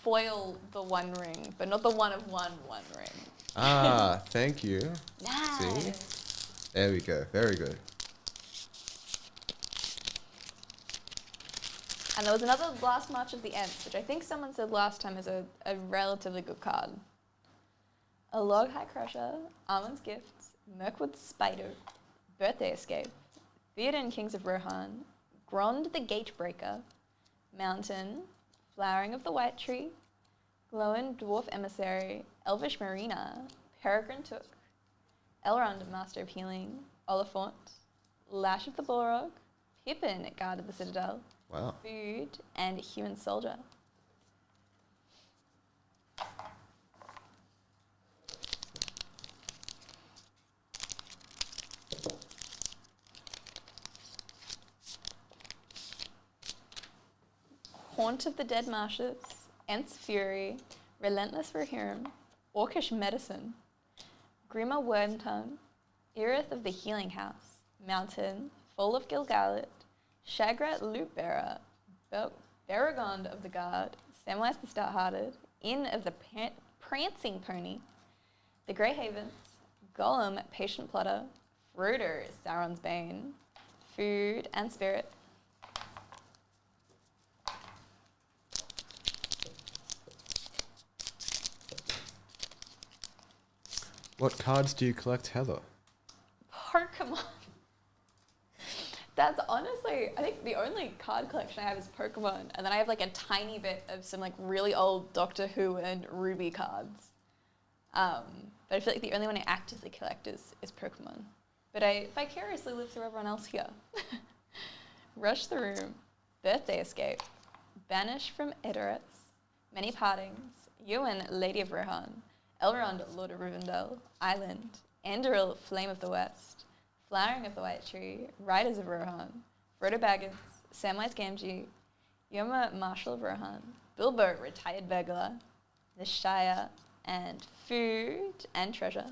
foil the One Ring, but not the one of one ring. Ah, thank you. Nice. There we go. Very good. And there was another Last March of the Ents, which I think someone said last time is a relatively good card. A Aloghai Crusher, Arwen's Gifts, Mirkwood Spider, Birthday Escape, Theoden Kings of Rohan, Grond the Gatebreaker, Mountain, Flowering of the White Tree, Glowin Dwarf Emissary, Elvish Marina, Peregrine Took, Elrond Master of Healing, Oliphaunt, Lash of the Balrog, Pippin Guard of the Citadel, Wow. Food, and Human Soldier. Haunt of the Dead Marshes, Ent's Fury, Relentless Rohirrim, Orcish Medicine, Grima Wormtongue, Erith of the Healing House, Mountain, Fall of Gilgalad, Shagrat Loopbearer, Baragond of the Guard, Samwise the Stout-Hearted, Inn of the Prancing Pony, the Grey Havens, Gollum, Patient Plotter, Frodo, Sauron's Bane, Food and Spirit. What cards do you collect, Heather? Pokemon. That's honestly, I think the only card collection I have is Pokemon, and then I have like a tiny bit of some like really old Doctor Who and Ruby cards. But I feel like the only one I actively collect is Pokemon. But I vicariously live through everyone else here. Rush the Room, Birthday Escape, Banish from Edoras, Many Partings, Eowyn, Lady of Rohan, Elrond, Lord of Rivendell, Island, Anduril, Flame of the West, Flowering of the White Tree, Riders of Rohan, Frodo Baggins, Samwise Gamgee, Yoma, Marshal of Rohan, Bilbo, Retired Burglar, The Shire, and Food and Treasure.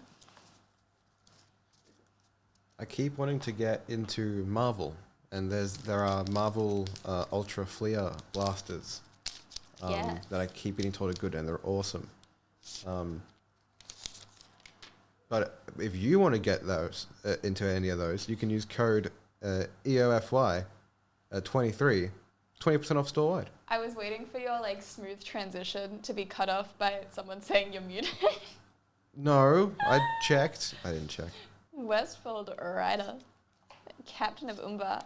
I keep wanting to get into Marvel, and there are Marvel Ultra Flare blasters Yes. that I keep getting told are good, and they're awesome. But if you want to get those into any of those, you can use code EOFY 23, 20% off store wide. I was waiting for your like smooth transition to be cut off by someone saying you're muted. No, I checked. I didn't check. Westfold Rider, Captain of Umbar,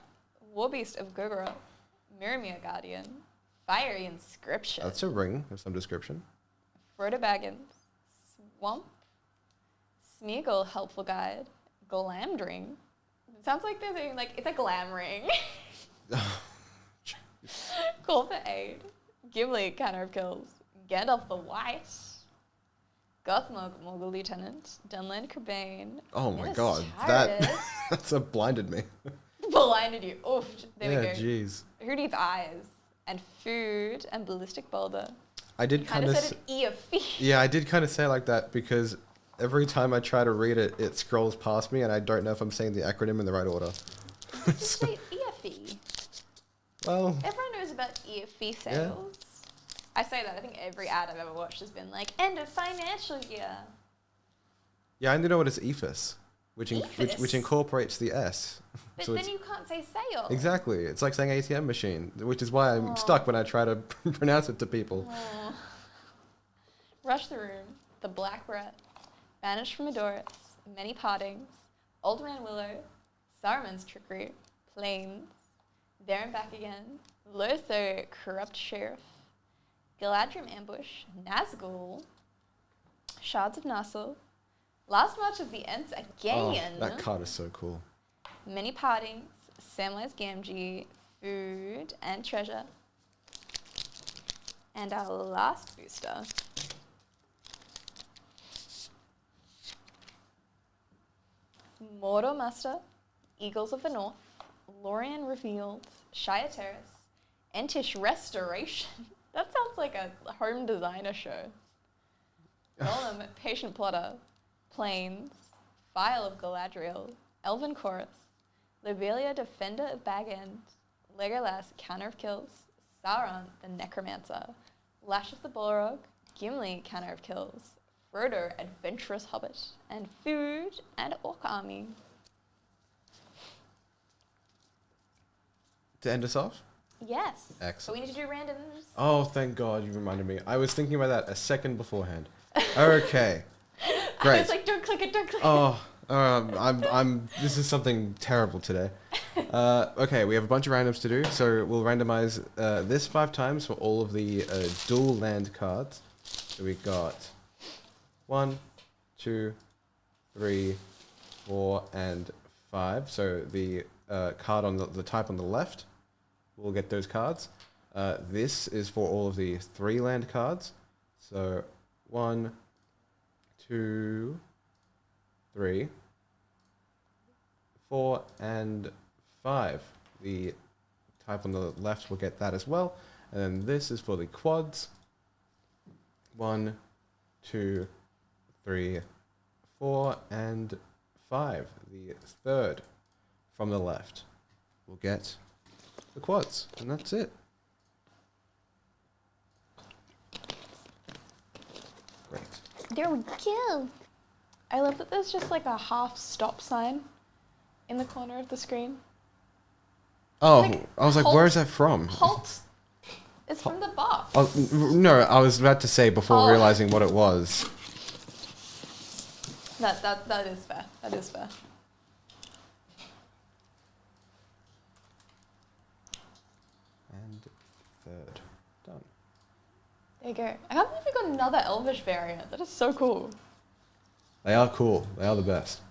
Warbeast of Gogoro, Miramir Guardian, Fiery Inscription. That's a ring of some description. Frodo Baggins, Swamp, Smeagol Helpful Guide, Glamdring. It sounds like they're doing like, it's a glam ring. Call for Aid, Gimli, Counter of Kills, Gandalf the White, Gothmog, Morgul Lieutenant, Dunland Corbane. Oh my Minas god, Tirith. that's a blinded me. Blinded you. Oof, there we go. Yeah, jeez. Who needs eyes? And Food and Ballistic Boulder. I did kind of said an Eofy. Yeah, I did kind of say it like that because every time I try to read it, it scrolls past me, and I don't know if I'm saying the acronym in the right order. Just say Eofy. Well, Everyone knows about Eofy sales. I say that. I think every ad I've ever watched has been like, end of financial year. yeah, I only know what is EFIS, which EFIS? incorporates the S. But So then you can't say sale. exactly, it's like saying ATM machine, which is why I'm stuck when I try to pronounce it to people. Aw. Rush the Room, The Black Brat, Banished from Edoras, Many Partings, Old Man Willow, Saruman's Trickery, Plains, There and Back Again, Lotho, Corrupt Sheriff, Galadrim Ambush, Nazgul, Shards of Narsil, Last March of the Ents again, Oh, that card is so cool. Many Partings, Samwise Gamgee, Food and Treasure, and our last booster, Mordor Muster, Eagles of the North, Lorien Revealed, Shire Terrace, Entish Restoration. That sounds like a home designer show. Gollum, Patient Plotter, Plains, File of Galadriel, Elven Chorus, Lobelia, Defender of Bag End, Legolas, Counter of Kills, Sauron, the Necromancer, Lash of the Balrog, Gimli, Counter of Kills, Frodo, Adventurous Hobbit, and Food and Orc Army. To end us off? Yes. Excellent. But we need to do randoms. Oh, thank God you reminded me. I was thinking about that a second beforehand. Okay. Great. I was like, don't click it, don't click it. Oh, this is something terrible today. Okay, we have a bunch of randoms to do, so we'll randomize this 5 times for all of the dual land cards. So we got 1, 2, 3, 4, and 5. So the card on the type on the left, we'll get those cards. This is for all of the 3 land cards. So 1, 2, 3, 4, and 5. The type on the left will get that as well. And then this is for the quads. 1, 2, 3, 4, and 5. The third from the left will get the quads, and that's it. Great. There we go. I love that there's just like a half stop sign in the corner of the screen. Oh, Like, I was like, halt. where is that from? Halt. It's from the box. Oh, no, I was about to say before Oh. realizing what it was. That is fair. That is fair. And third. Done. There you go. I can't believe we got another Elvish variant. That is so cool. They are cool. They are the best.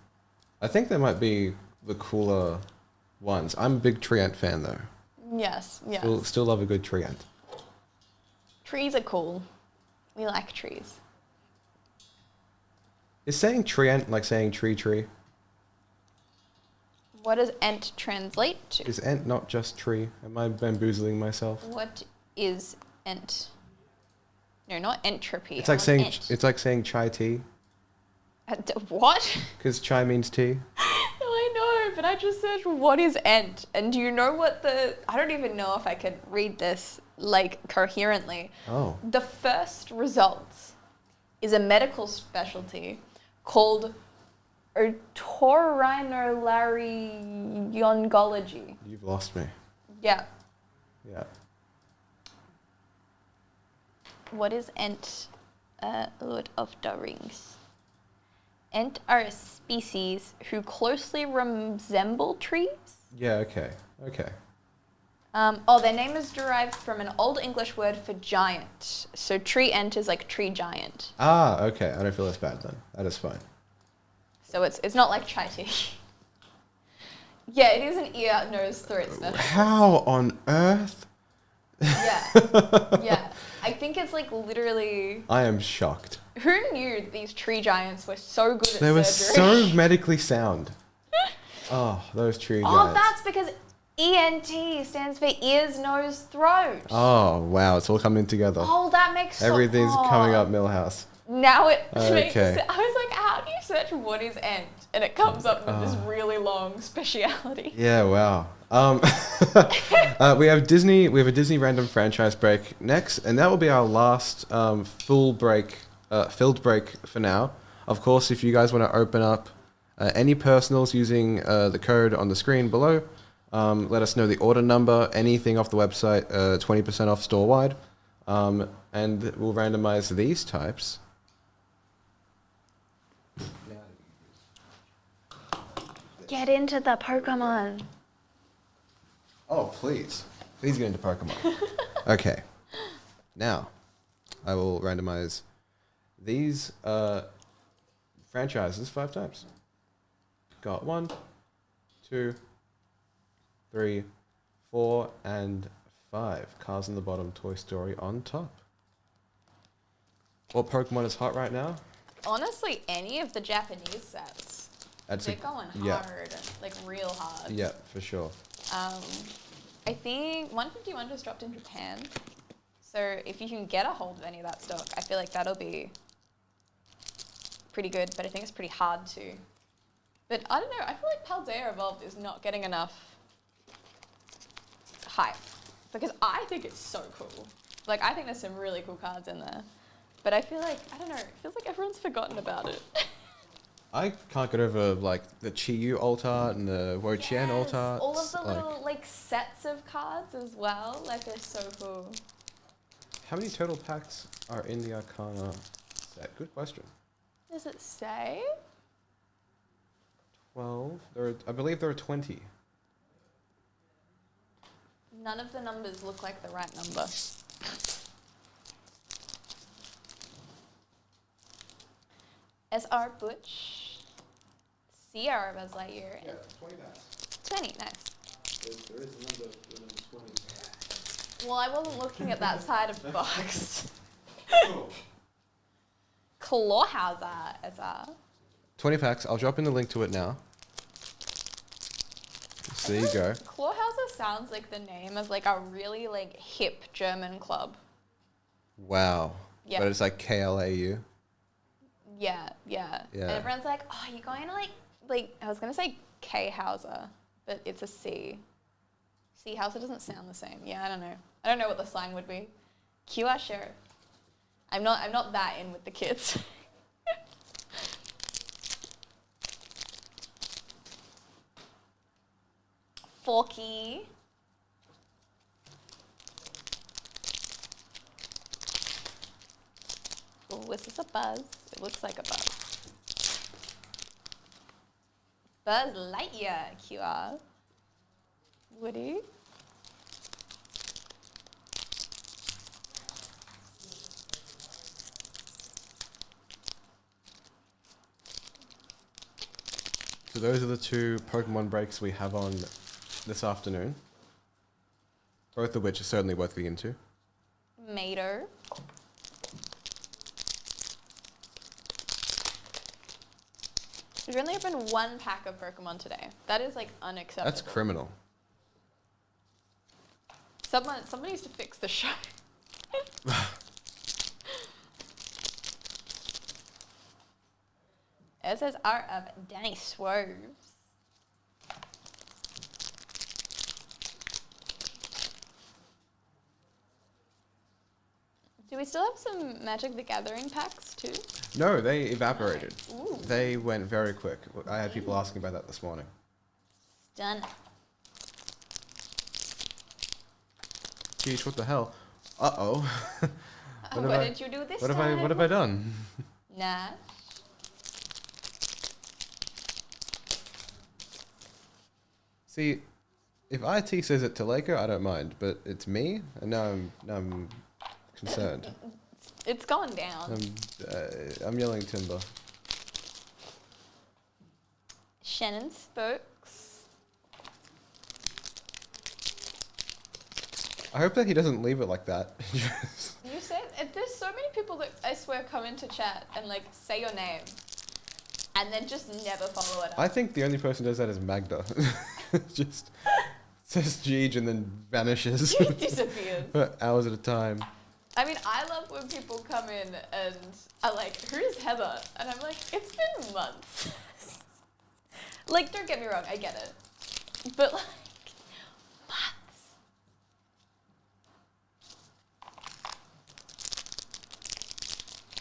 I think they might be the cooler ones. I'm a big Treant fan, though. Yes, yes. Still love a good Treant. Trees are cool. We like trees. Is saying Treant like saying tree? What does ent translate to? Is ent not just tree? Am I bamboozling myself? What is ent? No, not entropy. It's like saying ent. it's like saying chai tea, What? because chai means tea. No, I know, but I just searched what is ent, and do you know what I don't even know if I could read this like coherently. Oh. The first result is a medical specialty called otorhinolaryngology. You've lost me. Yeah. Yeah. What is ent? Lord of the Rings. Ent are a species who closely resemble trees. Yeah. Okay. Okay. Their name is derived from an Old English word for giant. So tree ent is like tree giant. Ah. Okay. I don't feel as bad then. That is fine. So it's not like chai tea. Yeah, it is an ear, nose, throat special. How on earth? Yeah. Yeah. I think it's like literally. I am shocked. Who knew these tree giants were so good at They were surgery? so medically sound. Oh, those tree Oh, giants. that's because ENT stands for ears, nose, throat. Oh, wow. It's all coming together. Oh, that makes sense. Everything's coming up Millhouse. Now it makes Okay. sense. I was like, how do you search what is ent? And it comes up with this really long speciality. Yeah, wow. We have a Disney random franchise break next, and that will be our last filled break for now. Of course, if you guys want to open up any personals using the code on the screen below, let us know the order number, anything off the website, 20% off store-wide, and we'll randomize these types. Get into the Pokemon. Oh, please. Please get into Pokemon. Okay. Now, I will randomize these franchises 5 times. Got 1, 2, 3, 4, and 5. Cars on the bottom, Toy Story on top. What Pokemon is hot right now? Honestly, any of the Japanese sets. They're going hard, like real hard. Yeah, for sure. I think 151 just dropped in Japan. So if you can get a hold of any of that stock, I feel like that'll be pretty good, but I think it's pretty hard to. But I don't know, I feel like Paldea Evolved is not getting enough hype because I think it's so cool. Like, I think there's some really cool cards in there. But I feel like, I don't know, it feels like everyone's forgotten about it. I can't get over like the Chiyu alt art and the Wo-Chien alt art. All of the little like sets of cards as well. Like, they're so cool. How many total packs are in the Arcana set? Good question. Does it say? 12. I believe there are 20. None of the numbers look like the right number. SR Butch, Sierra Buzz Lightyear, and 20 packs. 20, nice. There is a number 20. Well, I wasn't looking at that side of the box. Cool. Clawhauser SR. 20 packs. I'll drop in the link to it now. So there you go. Clawhauser sounds like the name of like a really like hip German club. Wow. Yeah. But it's like KLAU. Yeah. And everyone's like, oh, you're going to like I was gonna say K Hauser, but it's a C. C Hauser doesn't sound the same. Yeah, I don't know. I don't know what the slang would be. QR Sheriff. I'm not that in with the kids. Forky. Oh, is this a Buzz? It looks like a Buzz. Buzz Lightyear QR. Woody. So those are the two Pokemon breaks we have on this afternoon. Both of which are certainly worth getting into. Mater. We've only opened one pack of Pokemon today. That is like unacceptable. That's criminal. Someone needs to fix the show. It says art of Danny Swerves. Do we still have some Magic the Gathering packs too? No, they evaporated. Ooh. They went very quick. I had people asking about that this morning. Stunning. Geez, what the hell? Uh-oh. What did you do this time? What have I done? Nah. See, if IT says it to Laker, I don't mind, but it's me, and now I'm concerned. It's gone down. I'm yelling timber. Shannon Spokes. I hope that he doesn't leave it like that. You said there's so many people that I swear come into chat and like say your name, and then just never follow it up. I think the only person who does that is Magda. Just says Jeej and then vanishes. She disappears. For hours at a time. I mean, I love when people come in and are like, who's Heather? And I'm like, it's been months. Like, don't get me wrong, I get it. But like, months.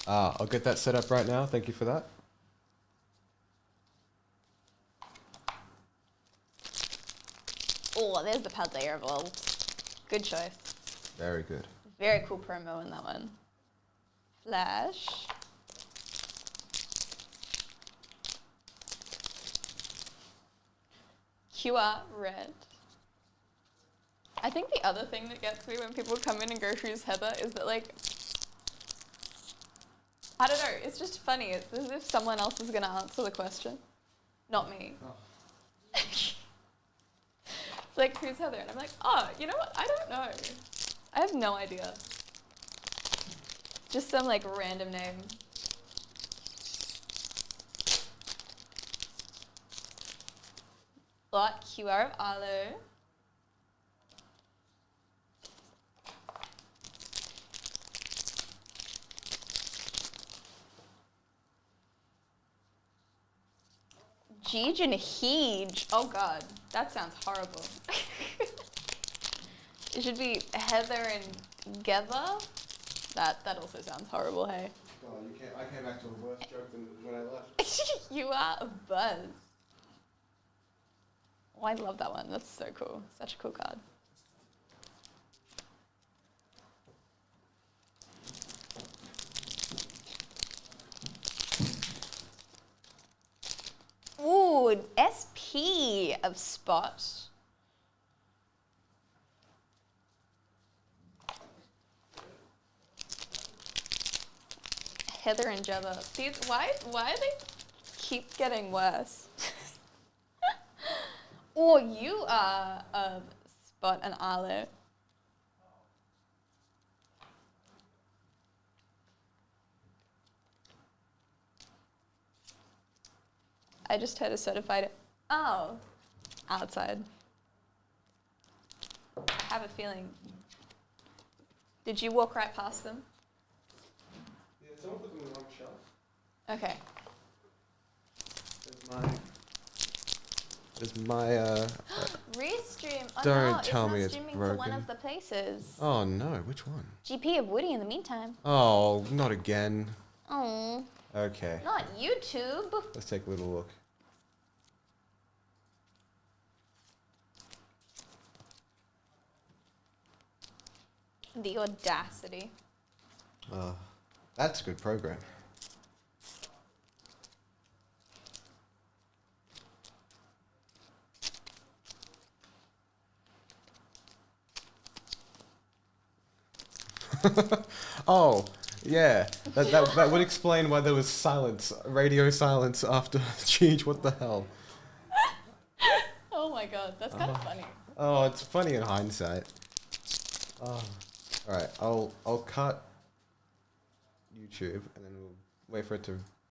I'll get that set up right now. Thank you for that. Oh, there's the Paldea Evolved. Good choice. Very good. Very cool promo in that one. Flash. QR Red. I think the other thing that gets me when people come in and go, who's Heather, is that like, I don't know, it's just funny. It's as if someone else is going to answer the question. Not me. Oh. It's like, who's Heather? And I'm like, oh, you know what? I don't know. I have no idea. Just some like random name. Lot QR of Alo. Jeej and Heej. Oh god, that sounds horrible. It should be Heather and Gether. That also sounds horrible, hey? Oh, I came back to a worse joke than when I left. You are a buzz. Oh, I love that one. That's so cool. Such a cool card. Ooh, SP of Spot. Heather and Jabba. These, why do they keep getting worse? Or you are of Spot and Arlo. I just heard a certified, oh, outside. have a feeling. Did you walk right past them? Yeah, someone put them on the wrong shelf. Okay. There's my Restream. Oh don't no, tell me it's it's not streaming to one broken. of the places. Oh no, which one? GP of Woody in the meantime. Oh, not again. Oh. Okay. Not YouTube. Let's take a little look. The audacity. That's a good program. Oh, yeah. That would explain why there was silence, radio silence after the change. What the hell? Oh my god, that's kind of funny. Oh, it's funny in hindsight. Oh. All right, I'll cut YouTube and then we'll wait for it to